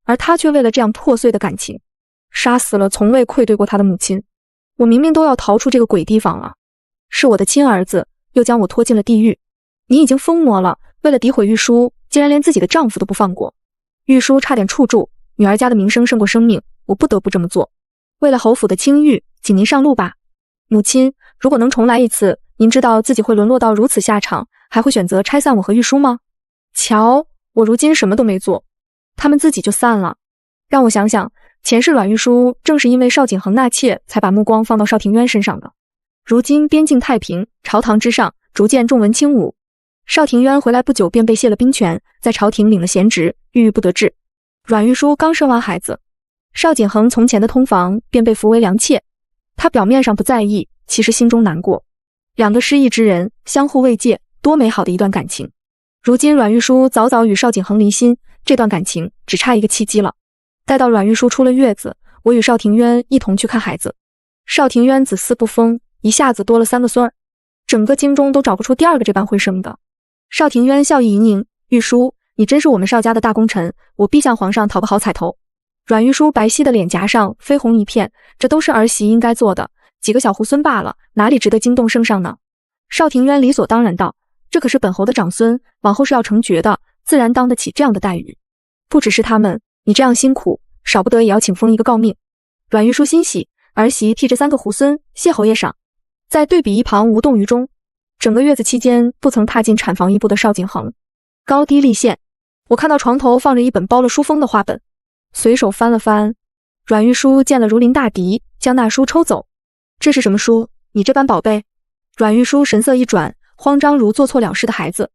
而他却为了这样破碎的感情，杀死了从未愧对过他的母亲。我明明都要逃出这个鬼地方了，是我的亲儿子，又将我拖进了地狱。你已经疯魔了，为了诋毁玉书，竟然连自己的丈夫都不放过。玉书差点触住，女儿家的名声胜过生命，我不得不这么做。为了侯府的清誉，请您上路吧。母亲，如果能重来一次，您知道自己会沦落到如此下场，还会选择拆散我和玉书吗？瞧，我如今什么都没做，他们自己就散了。让我想想，前世阮玉书正是因为邵景恒纳妾，才把目光放到邵庭渊身上的。如今边境太平，朝堂之上逐渐重文轻武。邵廷渊回来不久便被卸了兵权，在朝廷领了闲职，郁郁不得志。阮玉书刚生完孩子，邵景恒从前的通房便被扶为良妾。他表面上不在意，其实心中难过。两个失意之人相互慰藉，多美好的一段感情。如今阮玉书早早与邵景恒离心，这段感情只差一个契机了。待到阮玉书出了月子，我与邵廷渊一同去看孩子。邵廷渊子嗣不丰，一下子多了3个孙儿，整个京中都找不出第2个这般会生的。邵廷渊笑意盈盈，玉书，你真是我们邵家的大功臣，我必向皇上讨个好彩头。阮玉书白皙的脸颊上绯红一片，这都是儿媳应该做的，几个小猢狲罢了，哪里值得惊动圣上呢？邵廷渊理所当然道，这可是本侯的长孙，往后是要成爵的，自然当得起这样的待遇。不只是他们，你这样辛苦，少不得也要请封一个诰命。阮玉书欣喜，儿媳替这3个猢狲，谢侯爷赏。再对比一旁无动于衷，整个月子期间不曾踏进产房一步的邵景恒，高低立现。我看到床头放着一本包了书封的画本，随手翻了翻。阮玉书见了如临大敌，将那书抽走。这是什么书？你这般宝贝？阮玉书神色一转，慌张如做错了事的孩子。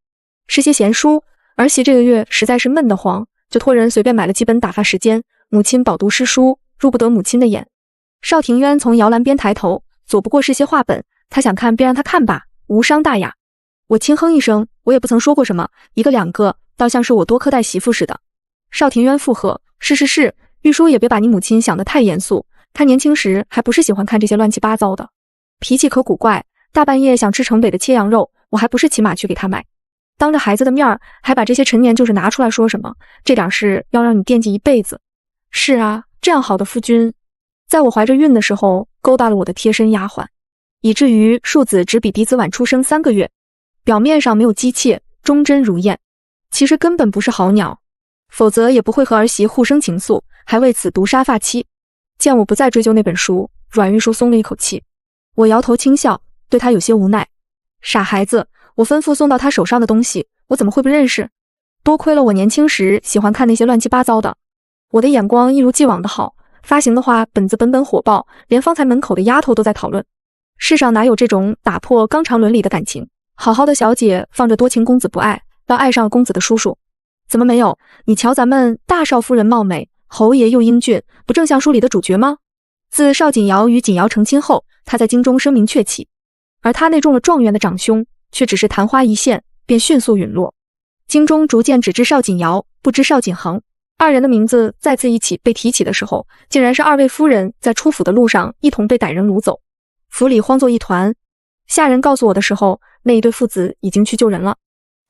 是些闲书，儿媳这个月实在是闷得慌，就托人随便买了几本打发时间。母亲饱读诗书，入不得母亲的眼。邵廷渊从摇篮边抬头，左不过是些画本，他想看便让他看吧，无伤大雅。我轻哼一声，我也不曾说过什么，一个两个，倒像是我多苛待媳妇似的。邵廷渊附和，是，玉书也别把你母亲想得太严肃，她年轻时还不是喜欢看这些乱七八糟的，脾气可古怪，大半夜想吃城北的切羊肉，我还不是骑马去给她买。当着孩子的面儿，还把这些陈年旧事拿出来说什么，这点事要让你惦记一辈子。是啊，这样好的夫君，在我怀着孕的时候勾搭了我的贴身丫鬟，以至于庶子只比嫡子晚出生3个月。表面上没有姬妾，忠贞如燕，其实根本不是好鸟，否则也不会和儿媳互生情愫，还为此毒杀发妻。见我不再追究那本书，阮玉书松了一口气。我摇头轻笑，对他有些无奈。傻孩子，我吩咐送到他手上的东西，我怎么会不认识？多亏了我年轻时喜欢看那些乱七八糟的，我的眼光一如既往的好，发行的话本子本本火爆，连方才门口的丫头都在讨论。世上哪有这种打破纲常伦理的感情？好好的小姐放着多情公子不爱，要爱上了公子的叔叔，怎么没有？你瞧咱们大少夫人貌美，侯爷又英俊，不正像书里的主角吗？自邵锦瑶与锦瑶成亲后，他在京中声名鹊起，而他那中了状元的长兄，却只是昙花一现，便迅速陨落。京中逐渐只知邵锦瑶，不知邵景恒。2人的名字再次一起被提起的时候，竟然是2位夫人在出府的路上一同被歹人掳走，府里慌作一团。下人告诉我的时候，那一对父子已经去救人了。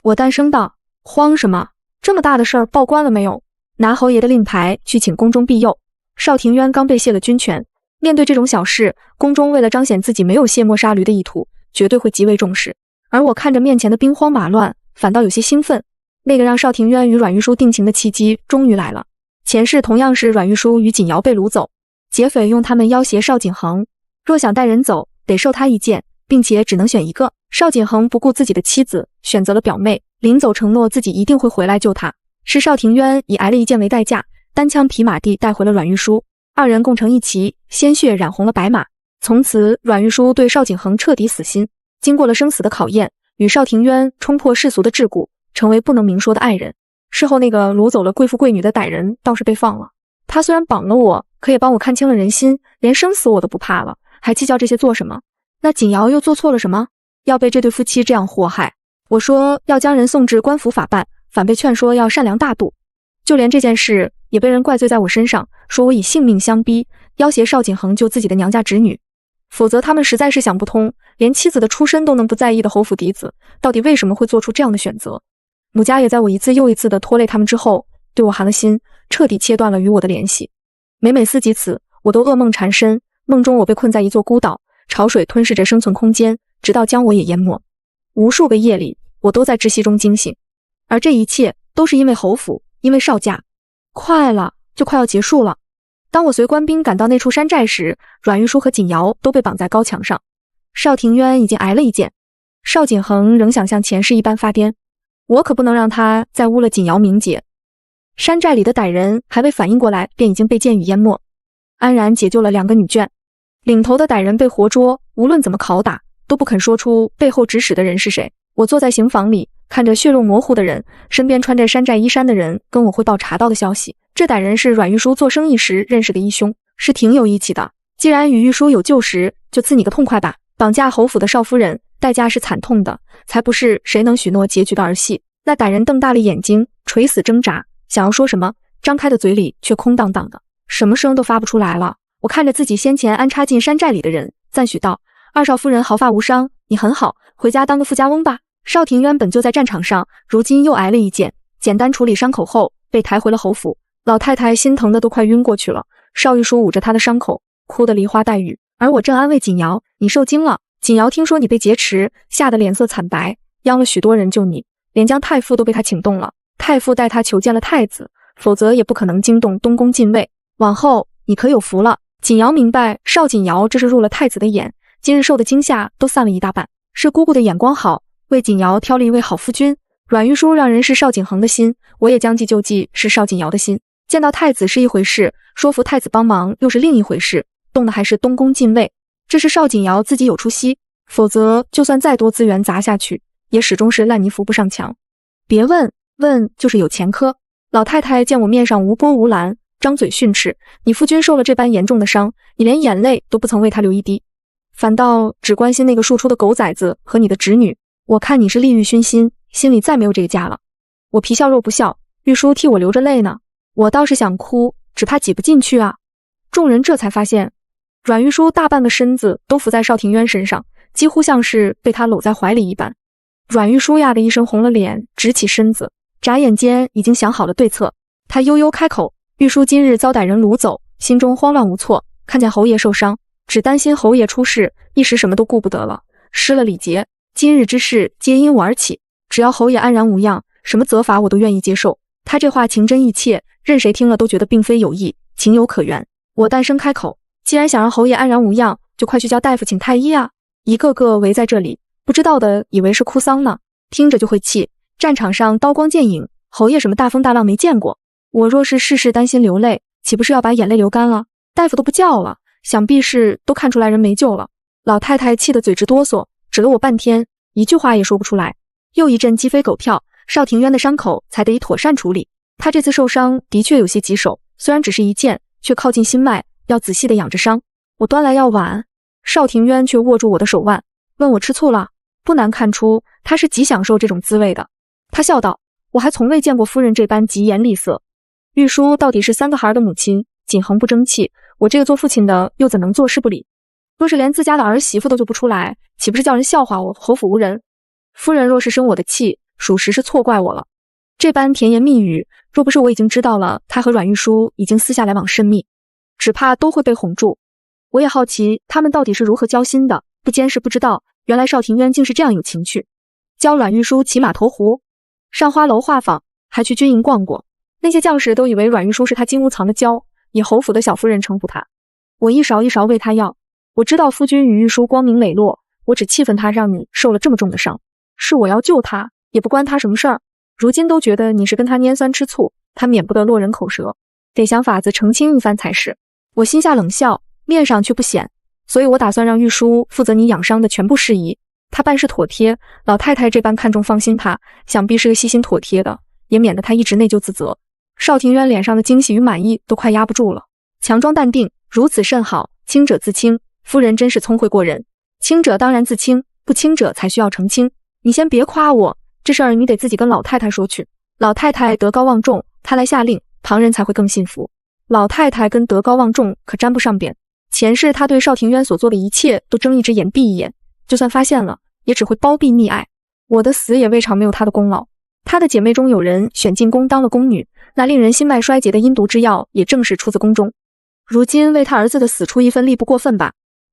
我单声道：慌什么？这么大的事儿报官了没有？拿侯爷的令牌去请宫中庇佑。邵廷渊刚被卸了军权，面对这种小事，宫中为了彰显自己没有卸磨杀驴的意图，绝对会极为重视。而我看着面前的兵荒马乱，反倒有些兴奋。那个让邵廷渊与阮玉书定情的契机终于来了。前世同样是阮玉书与锦瑶被掳走，劫匪用他们要挟邵景恒，若想带人走，得受他意见，并且只能选一个。邵景恒不顾自己的妻子，选择了表妹，临走承诺自己一定会回来救她。是邵廷渊以挨了一箭为代价，单枪匹马地带回了阮玉书，2人共乘一骑，鲜血染红了白马。从此阮玉书对邵景恒彻底死心，经过了生死的考验，与邵廷渊冲破世俗的桎梏，成为不能明说的爱人。事后那个掳走了贵妇贵女的歹人倒是被放了，他虽然绑了我，可也帮我看清了人心，连生死我都不怕了，还计较这些做什么？那锦瑶又做错了什么？要被这对夫妻这样祸害？我说要将人送至官府法办，反被劝说要善良大度。就连这件事也被人怪罪在我身上，说我以性命相逼，要挟邵景恒救自己的娘家侄女。否则他们实在是想不通，连妻子的出身都能不在意的侯府嫡子，到底为什么会做出这样的选择？母家也在我一次又一次的拖累他们之后，对我寒了心，彻底切断了与我的联系。每思及此，我都噩梦缠身，梦中我被困在一座孤岛，潮水吞噬着生存空间，直到将我也淹没。无数个夜里，我都在窒息中惊醒，而这一切都是因为侯府，因为邵家。快要结束了。当我随官兵赶到那处山寨时，阮玉书和锦瑶都被绑在高墙上，邵廷渊已经挨了一箭，邵景恒仍想像前世一般发癫，我可不能让他再污了锦瑶名节。山寨里的歹人还未反应过来，便已经被箭雨淹没，安然解救了2个女眷。领头的歹人被活捉，无论怎么拷打，都不肯说出背后指使的人是谁。我坐在刑房里，看着血肉模糊的人，身边穿着山寨衣衫的人跟我汇报查到的消息。这歹人是阮玉书做生意时认识的义兄，是挺有义气的。既然与玉书有旧识，就赐你个痛快吧。绑架侯府的少夫人，代价是惨痛的，才不是谁能许诺结局的儿戏。那歹人瞪大了眼睛，垂死挣扎，想要说什么，张开的嘴里却空荡荡的，什么声都发不出来了。我看着自己先前安插进山寨里的人，赞许道：“二少夫人毫发无伤，你很好，回家当个富家翁吧。”邵庭渊本就在战场上，如今又挨了一剑，简单处理伤口后被抬回了侯府。老太太心疼的都快晕过去了，邵玉书捂着她的伤口，哭得梨花带雨。而我正安慰锦瑶：“你受惊了。锦瑶听说你被劫持，吓得脸色惨白，央了许多人救你，连江太傅都被他请动了。太傅带他求见了太子，否则也不可能惊动东宫禁卫。往后你可有福了。”锦瑶明白邵锦瑶这是入了太子的眼，今日受的惊吓都散了一大半，是姑姑的眼光好，为锦瑶挑了一位好夫君。阮玉书让人是邵景恒的心，我也将计就计是邵锦瑶的心。见到太子是一回事，说服太子帮忙又是另一回事，动的还是东宫禁卫。这是邵锦瑶自己有出息，否则就算再多资源砸下去，也始终是烂泥扶不上墙。别问，问就是有前科。老太太见我面上无波无澜，张嘴训斥：“你夫君受了这般严重的伤，你连眼泪都不曾为他流一滴，反倒只关心那个庶出的狗崽子和你的侄女。我看你是利欲熏心，心里再没有这个家了。”我皮笑肉不笑，玉书替我流着泪呢，我倒是想哭，只怕挤不进去啊。众人这才发现，阮玉书大半个身子都伏在邵庭渊身上，几乎像是被他搂在怀里一般。阮玉书呀的一声红了脸，直起身子，眨眼间已经想好了对策。他悠悠开口：“玉书今日遭歹人掳走，心中慌乱无措，看见侯爷受伤，只担心侯爷出事，一时什么都顾不得了，失了礼节。今日之事皆因我而起，只要侯爷安然无恙，什么责罚我都愿意接受。”他这话情真意切，任谁听了都觉得并非有意，情有可原。我单声开口：“既然想让侯爷安然无恙，就快去叫大夫请太医啊！”一个个围在这里，不知道的以为是哭丧呢，听着就会气。战场上刀光剑影，侯爷什么大风大浪没见过？我若是事事担心流泪，岂不是要把眼泪流干了？大夫都不叫了，想必是都看出来人没救了。老太太气得嘴直哆嗦，指了我半天，一句话也说不出来。又一阵鸡飞狗跳，邵庭渊的伤口才得以妥善处理。他这次受伤的确有些棘手，虽然只是一剑，却靠近心脉，要仔细的养着伤。我端来药碗，邵庭渊却握住我的手腕，问我吃醋了。不难看出，他是极享受这种滋味的。他笑道：“我还从未见过夫人这般疾言厉色。玉书到底是3个孩儿的母亲，锦恒不争气，我这个做父亲的又怎能坐视不理？若是连自家的儿媳妇都救不出来，岂不是叫人笑话我侯府无人？夫人若是生我的气，属实是错怪我了。这般甜言蜜语，若不是我已经知道了他和阮玉书已经私下来往甚密，只怕都会被哄住。我也好奇他们到底是如何交心的，不监视不知道，原来邵庭渊竟是这样有情趣。教阮玉书骑马投壶，上花楼画舫，还去军营逛过。那些将士都以为阮玉书是他金屋藏的娇，以侯府的小夫人称呼他。我一勺一勺喂他药。我知道夫君与玉书光明磊落，我只气愤他让你受了这么重的伤，是我要救他，也不关他什么事儿。如今都觉得你是跟他拈酸吃醋，他免不得落人口舌，得想法子澄清一番才是。我心下冷笑，面上却不显，所以我打算让玉书负责你养伤的全部事宜。他办事妥帖，老太太这般看重放心他，想必是个细心妥帖的，也免得他一直内疚自责。邵庭渊脸上的惊喜与满意都快压不住了，强装淡定，如此甚好，清者自清，夫人真是聪慧过人。清者当然自清，不清者才需要澄清。你先别夸我，这事儿你得自己跟老太太说去。老太太德高望重，她来下令，旁人才会更信服。老太太跟德高望重可沾不上边，前世她对邵庭渊所做的一切都睁一只眼闭一眼，就算发现了，也只会包庇溺爱。我的死也未尝没有她的功劳。她的姐妹中有人选进宫当了宫女，那令人心脉衰竭的阴毒之药也正是出自宫中。如今为她儿子的死出一份力不过分吧？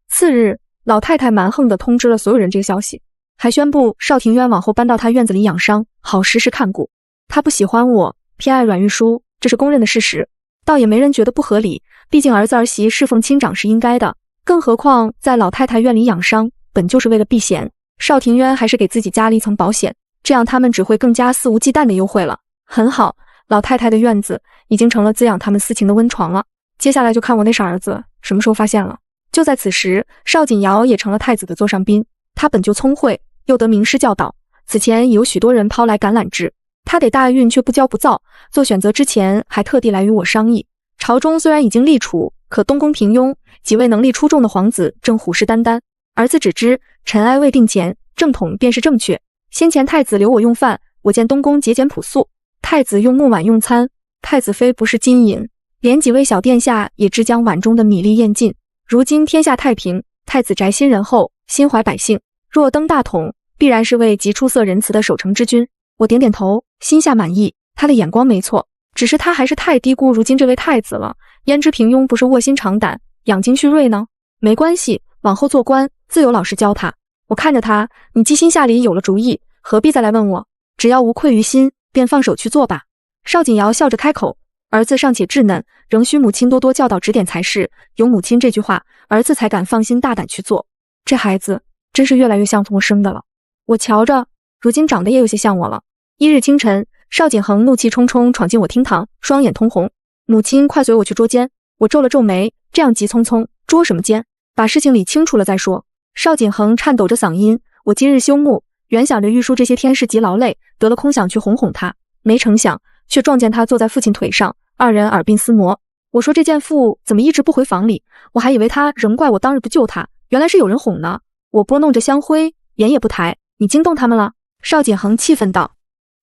次日，老太太蛮横地通知了所有人这个消息，还宣布邵庭渊往后搬到她院子里养伤，好时时看顾。她不喜欢我，偏爱阮玉书，这是公认的事实，倒也没人觉得不合理，毕竟儿子儿媳侍奉亲长是应该的，更何况在老太太院里养伤，本就是为了避嫌。邵庭渊还是给自己加了一层保险，这样他们只会更加肆无忌惮的优惠了。很好，老太太的院子已经成了滋养他们私情的温床了。接下来就看我那傻儿子什么时候发现了。就在此时，邵锦瑶也成了太子的座上宾。他本就聪慧，又得名师教导，此前已有许多人抛来橄榄枝，他得大运却不骄不躁，做选择之前还特地来与我商议。朝中虽然已经立储，可东宫平庸，几位能力出众的皇子正虎视眈眈。儿子只知尘埃未定前，正统便是正确。先前太子留我用饭，我见东宫节俭朴素，太子用木碗用餐，太子妃不是金银，连几位小殿下也只将碗中的米粒咽尽。如今天下太平，太子宅心仁厚，心怀百姓，若登大统，必然是位极出色仁慈的守成之君。我点点头，心下满意，他的眼光没错，只是他还是太低估如今这位太子了。焉知平庸不是卧薪尝胆，养精蓄锐呢？没关系，往后做官，自有老师教他。我看着他，你既心下里有了主意，何必再来问我？只要无愧于心，便放手去做吧。邵锦瑶笑着开口，儿子尚且稚嫩，仍需母亲多多教导指点才是。有母亲这句话，儿子才敢放心大胆去做。这孩子真是越来越像从我生的了。我瞧着，如今长得也有些像我了。一日清晨，邵景恒怒气冲冲闯进我厅堂，双眼通红。母亲快随我去捉奸。我皱了皱眉，这样急匆匆，捉什么奸？把事情理清楚了再说。邵景恒颤抖着嗓音，我今日休沐，原想着玉叔这些天事极劳累，得了空想去哄哄他，没成想却撞见他坐在父亲腿上，二人耳鬓厮磨。我说这贱妇怎么一直不回房里？我还以为他仍怪我当日不救他，原来是有人哄呢。我拨弄着香灰，眼也不抬。你惊动他们了？邵景恒气愤道。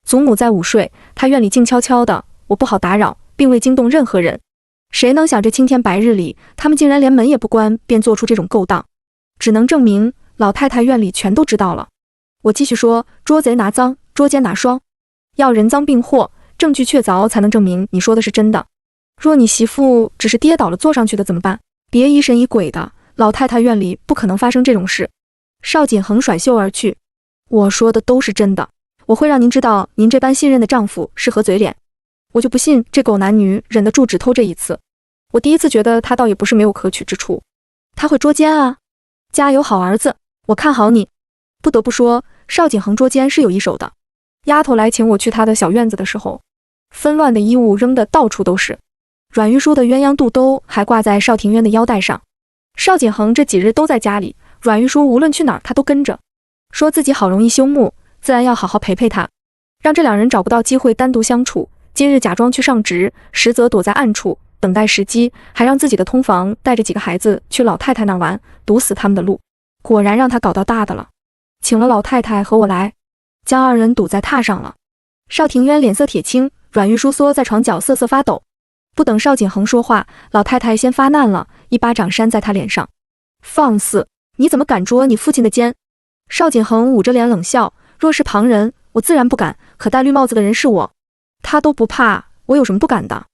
祖母在午睡，他院里静悄悄的，我不好打扰，并未惊动任何人。谁能想这青天白日里，他们竟然连门也不关，便做出这种勾当，只能证明老太太院里全都知道了。我继续说，捉贼拿赃，捉奸拿双，要人赃并获，证据确凿，才能证明你说的是真的。若你媳妇只是跌倒了坐上去的怎么办？别疑神疑鬼的，老太太院里不可能发生这种事。邵锦恒甩袖而去。我说的都是真的，我会让您知道您这般信任的丈夫是何嘴脸。我就不信这狗男女忍得住只偷这一次。我第一次觉得他倒也不是没有可取之处。他会捉奸啊，家有好儿子，我看好你。不得不说，邵景恒捉奸是有一手的。丫头来请我去他的小院子的时候，纷乱的衣物扔得到处都是，阮玉书的鸳鸯肚兜还挂在邵庭渊的腰带上。邵景恒这几日都在家里，阮玉书无论去哪儿他都跟着，说自己好容易休沐，自然要好好陪陪他，让这两人找不到机会单独相处。今日假装去上职，实则躲在暗处等待时机，还让自己的通房带着几个孩子去老太太那儿玩，堵死他们的路。果然让他搞到大的了，请了老太太和我来，将二人堵在榻上了。邵庭渊脸色铁青，阮玉书缩在床角瑟瑟发抖。不等邵景恒说话，老太太先发难了，一巴掌扇在他脸上。放肆！你怎么敢捉你父亲的奸？邵景恒捂着脸冷笑，若是旁人，我自然不敢，可戴绿帽子的人是我，他都不怕，我有什么不敢的？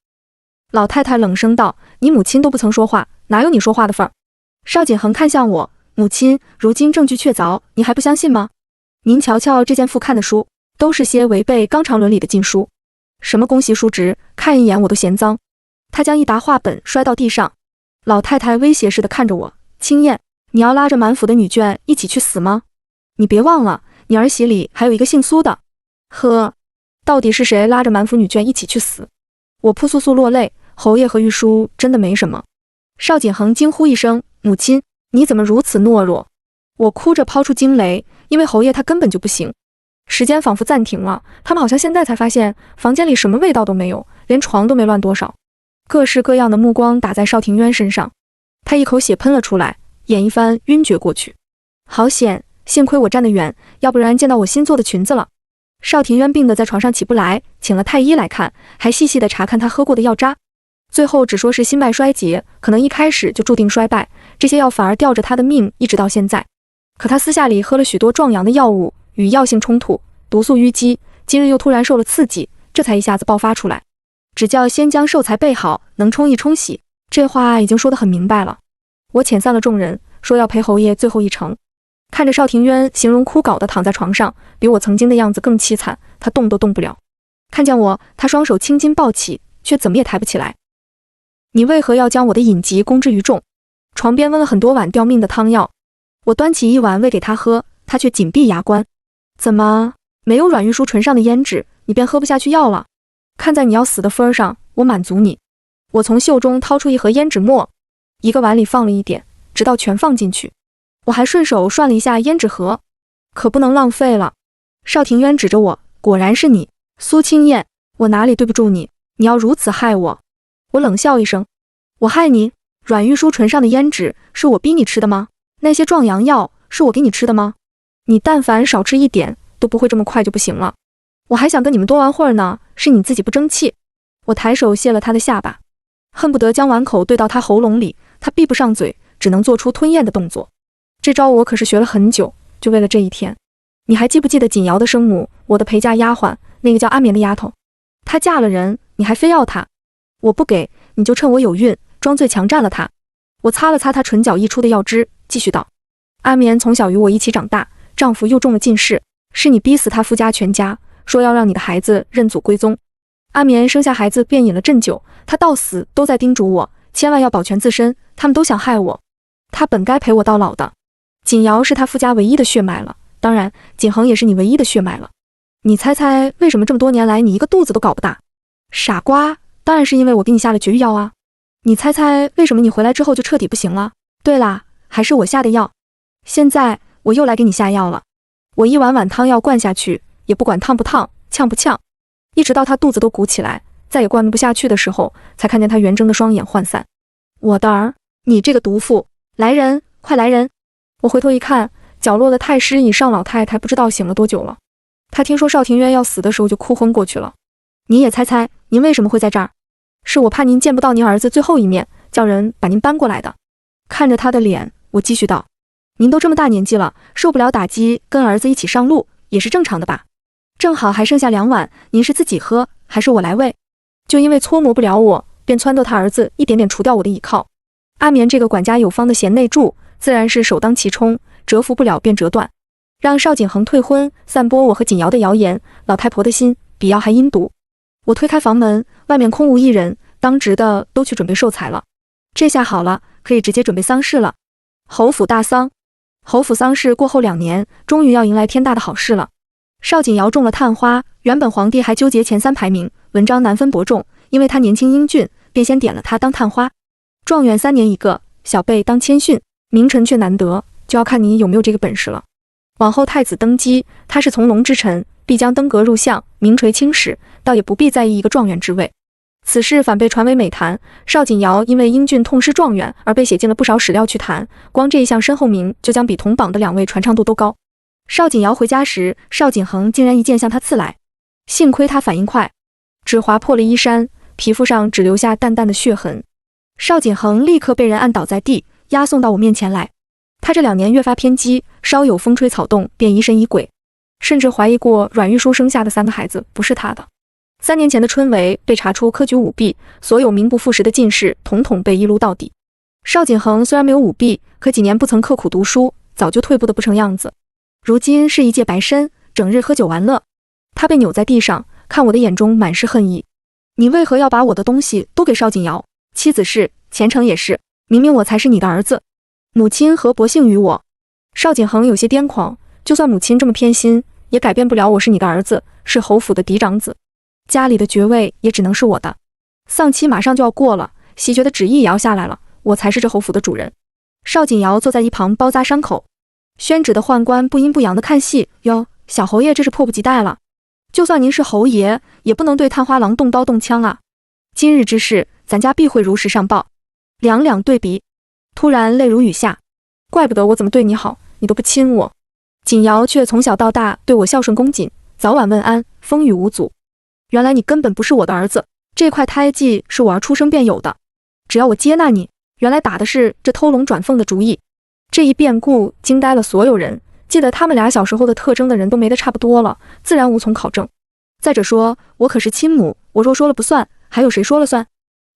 老太太冷声道，你母亲都不曾说话，哪有你说话的份儿？邵景恒看向我，母亲，如今证据确凿，你还不相信吗？您瞧瞧这件父看的书，都是些违背纲常伦理的禁书，什么公习书籍，看一眼我都嫌脏。他将一沓画本摔到地上，老太太威胁似的看着我，青燕，你要拉着满府的女眷一起去死吗？你别忘了，你儿媳里还有一个姓苏的。呵，到底是谁拉着满府女眷一起去死？我扑簌簌落泪，侯爷和玉书真的没什么。邵景恒惊呼一声，母亲，你怎么如此懦弱？我哭着抛出惊雷，因为侯爷他根本就不行。时间仿佛暂停了，他们好像现在才发现房间里什么味道都没有，连床都没乱多少。各式各样的目光打在邵庭渊身上，他一口血喷了出来，眼一翻晕厥过去。好险，幸亏我站得远，要不然见到我新做的裙子了。邵庭渊病得在床上起不来，请了太医来看，还细细地查看他喝过的药渣，最后只说是心脉衰竭，可能一开始就注定衰败，这些药反而吊着他的命一直到现在。可他私下里喝了许多壮阳的药物，与药性冲突，毒素淤积，今日又突然受了刺激，这才一下子爆发出来。只叫先将寿材备好，能冲一冲洗，这话已经说得很明白了。我遣散了众人，说要陪侯爷最后一程。看着邵庭渊形容枯槁地躺在床上，比我曾经的样子更凄惨，他动都动不了。看见我，他双手青筋暴起，却怎么也抬不起来。你为何要将我的隐疾公之于众？床边温了很多碗吊命的汤药，我端起一碗喂给他喝，他却紧闭牙关。怎么，没有阮玉书唇上的胭脂，你便喝不下去药了？看在你要死的份上，我满足你。我从袖中掏出一盒胭脂末，一个碗里放了一点，直到全放进去。我还顺手涮了一下胭脂盒，可不能浪费了。邵庭渊指着我，果然是你，苏清燕，我哪里对不住你？你要如此害我？我冷笑一声，我害你？阮玉书唇上的胭脂是我逼你吃的吗？那些壮阳药是我给你吃的吗？你但凡少吃一点，都不会这么快就不行了。我还想跟你们多玩会儿呢，是你自己不争气。我抬手卸了他的下巴，恨不得将碗口对到他喉咙里，他闭不上嘴，只能做出吞咽的动作。这招我可是学了很久，就为了这一天。你还记不记得锦瑶的生母，我的陪嫁丫鬟，那个叫阿棉的丫头？她嫁了人，你还非要她？我不给，你就趁我有孕，装醉强占了她。我擦了擦她唇角溢出的药汁，继续道：阿棉从小与我一起长大，丈夫又中了进士，是你逼死她夫家全家，说要让你的孩子认祖归宗。阿棉生下孩子便饮了鸩酒，她到死都在叮嘱我，千万要保全自身，他们都想害我。她本该陪我到老的。锦瑶是她夫家唯一的血脉了，当然锦恒也是你唯一的血脉了。你猜猜为什么这么多年来你一个肚子都搞不大？傻瓜，当然是因为我给你下了绝育药啊。你猜猜为什么你回来之后就彻底不行了？对啦，还是我下的药。现在我又来给你下药了。我一碗碗汤药灌下去，也不管烫不烫，呛不呛，一直到他肚子都鼓起来，再也灌不下去的时候，才看见他圆睁的双眼涣散。我的儿，你这个毒妇！来人，快来人！我回头一看，角落的太师以上老太太不知道醒了多久了。她听说邵庭渊要死的时候就哭昏过去了。您也猜猜，您为什么会在这儿？是我怕您见不到您儿子最后一面，叫人把您搬过来的。看着他的脸，我继续道：您都这么大年纪了，受不了打击，跟儿子一起上路也是正常的吧？正好还剩下2碗，您是自己喝还是我来喂？就因为搓磨不了我，便撺掇他儿子一点点除掉我的倚靠。阿棉这个管家有方的贤内助，自然是首当其冲，折服不了便折断，让邵景恒退婚，散播我和锦瑶的谣言。老太婆的心比药还阴毒。我推开房门，外面空无一人，当值的都去准备寿材了。这下好了，可以直接准备丧事了。侯府大丧，侯府丧事过后2年，终于要迎来天大的好事了。邵锦瑶中了探花，原本皇帝还纠结前3排名，文章难分伯仲，因为他年轻英俊，便先点了他当探花。状元3年一个，小辈当谦逊，名臣却难得，就要看你有没有这个本事了。往后太子登基，他是从龙之臣，必将登阁入相，名垂青史，倒也不必在意一个状元之位。此事反被传为美谈，邵锦瑶因为英俊痛失状元而被写进了不少史料去谈，光这一项身后名就将比同榜的2位传唱度都高。邵锦瑶回家时，邵景恒竟然一剑向他刺来，幸亏他反应快，只划破了衣衫，皮肤上只留下淡淡的血痕。邵景恒立刻被人按倒在地，押送到我面前来。他这2年越发偏激，稍有风吹草动便疑神疑鬼，甚至怀疑过阮玉书生下的3个孩子不是他的。3年前的春闱被查出科举舞弊，所有名不副实的进士统统被一撸到底。邵景恒虽然没有舞弊，可几年不曾刻苦读书，早就退步得不成样子。如今是一介白身，整日喝酒玩乐。他被扭在地上，看我的眼中满是恨意。你为何要把我的东西都给邵锦瑶？妻子是，前程也是，明明我才是你的儿子，母亲何薄幸于我？邵景恒有些癫狂，就算母亲这么偏心，也改变不了我是你的儿子，是侯府的嫡长子，家里的爵位也只能是我的。丧期马上就要过了，袭爵的旨意也要下来了，我才是这侯府的主人。邵锦瑶坐在一旁包扎伤口，宣旨的宦官不阴不阳的看戏。哟，小侯爷这是迫不及待了。就算您是侯爷，也不能对探花郎动刀动枪啊。今日之事，咱家必会如实上报。两两对比，突然泪如雨下。怪不得我怎么对你好，你都不亲我。锦瑶却从小到大对我孝顺恭谨，早晚问安，风雨无阻。原来你根本不是我的儿子，这块胎记是我儿出生便有的。只要我接纳你，原来打的是这偷龙转凤的主意。这一变故惊呆了所有人，记得他们俩小时候的特征的人都没得差不多了，自然无从考证。再者说，我可是亲母，我若说了不算，还有谁说了算？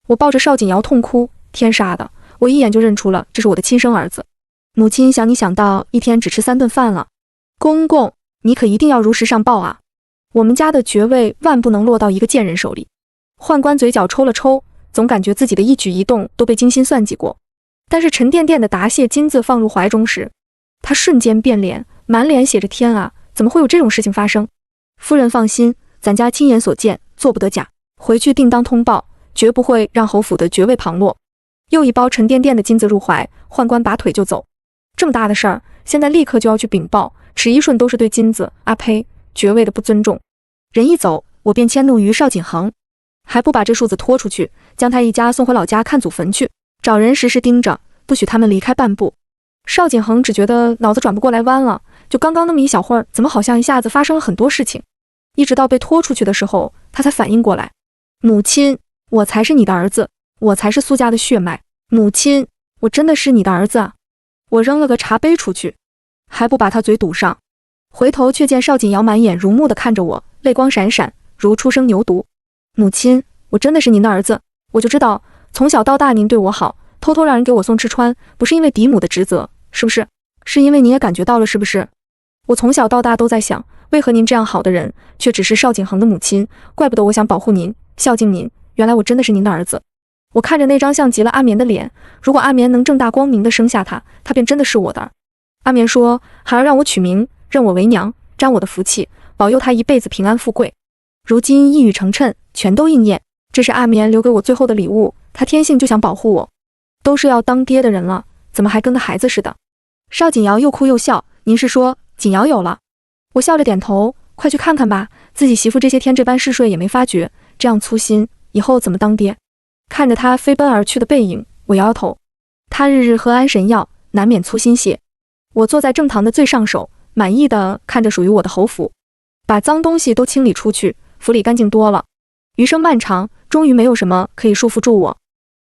我抱着邵锦瑶痛哭，天杀的，我一眼就认出了这是我的亲生儿子。母亲想你想到一天只吃3顿饭了。公公，你可一定要如实上报啊！我们家的爵位万不能落到一个贱人手里。宦官嘴角抽了抽，总感觉自己的一举一动都被精心算计过。但是沉甸甸的答谢金子放入怀中时，他瞬间变脸，满脸写着天啊，怎么会有这种事情发生？夫人放心，咱家亲眼所见，做不得假，回去定当通报，绝不会让侯府的爵位旁落。又一包沉甸甸的金子入怀，宦官拔腿就走。这么大的事儿，现在立刻就要去禀报，迟一瞬都是对金子呸，爵位的不尊重。人一走，我便迁怒于邵锦恒，还不把这庶子拖出去，将他一家送回老家看祖坟去，找人时时盯着，不许他们离开半步。邵锦恒只觉得脑子转不过来弯了，就刚刚那么一小会儿，怎么好像一下子发生了很多事情。一直到被拖出去的时候，他才反应过来，母亲，我才是你的儿子，我才是苏家的血脉，母亲，我真的是你的儿子啊！我扔了个茶杯出去，还不把他嘴堵上。回头却见邵锦瑶满眼如目地看着我，泪光闪闪，如初生牛犊。母亲，我真的是您的儿子，我就知道从小到大您对我好，偷偷让人给我送吃穿，不是因为嫡母的职责，是不是？是因为你也感觉到了，是不是？我从小到大都在想，为何您这样好的人，却只是邵锦恒的母亲？怪不得我想保护您，孝敬您，原来我真的是您的儿子。我看着那张像极了阿棉的脸，如果阿棉能正大光明地生下他，他便真的是我的儿。阿棉说，孩儿让我取名，认我为娘，沾我的福气，保佑他一辈子平安富贵。如今一语成谶，全都应验，这是阿棉留给我最后的礼物，他天性就想保护我。都是要当爹的人了，怎么还跟个孩子似的？邵锦瑶又哭又笑，您是说锦瑶有了？我笑着点头，快去看看吧，自己媳妇这些天这般嗜睡也没发觉，这样粗心，以后怎么当爹？看着他飞奔而去的背影，我摇摇头。他日日喝安神药，难免粗心些。我坐在正堂的最上首，满意的看着属于我的侯府，把脏东西都清理出去，府里干净多了。余生漫长，终于没有什么可以束缚住我。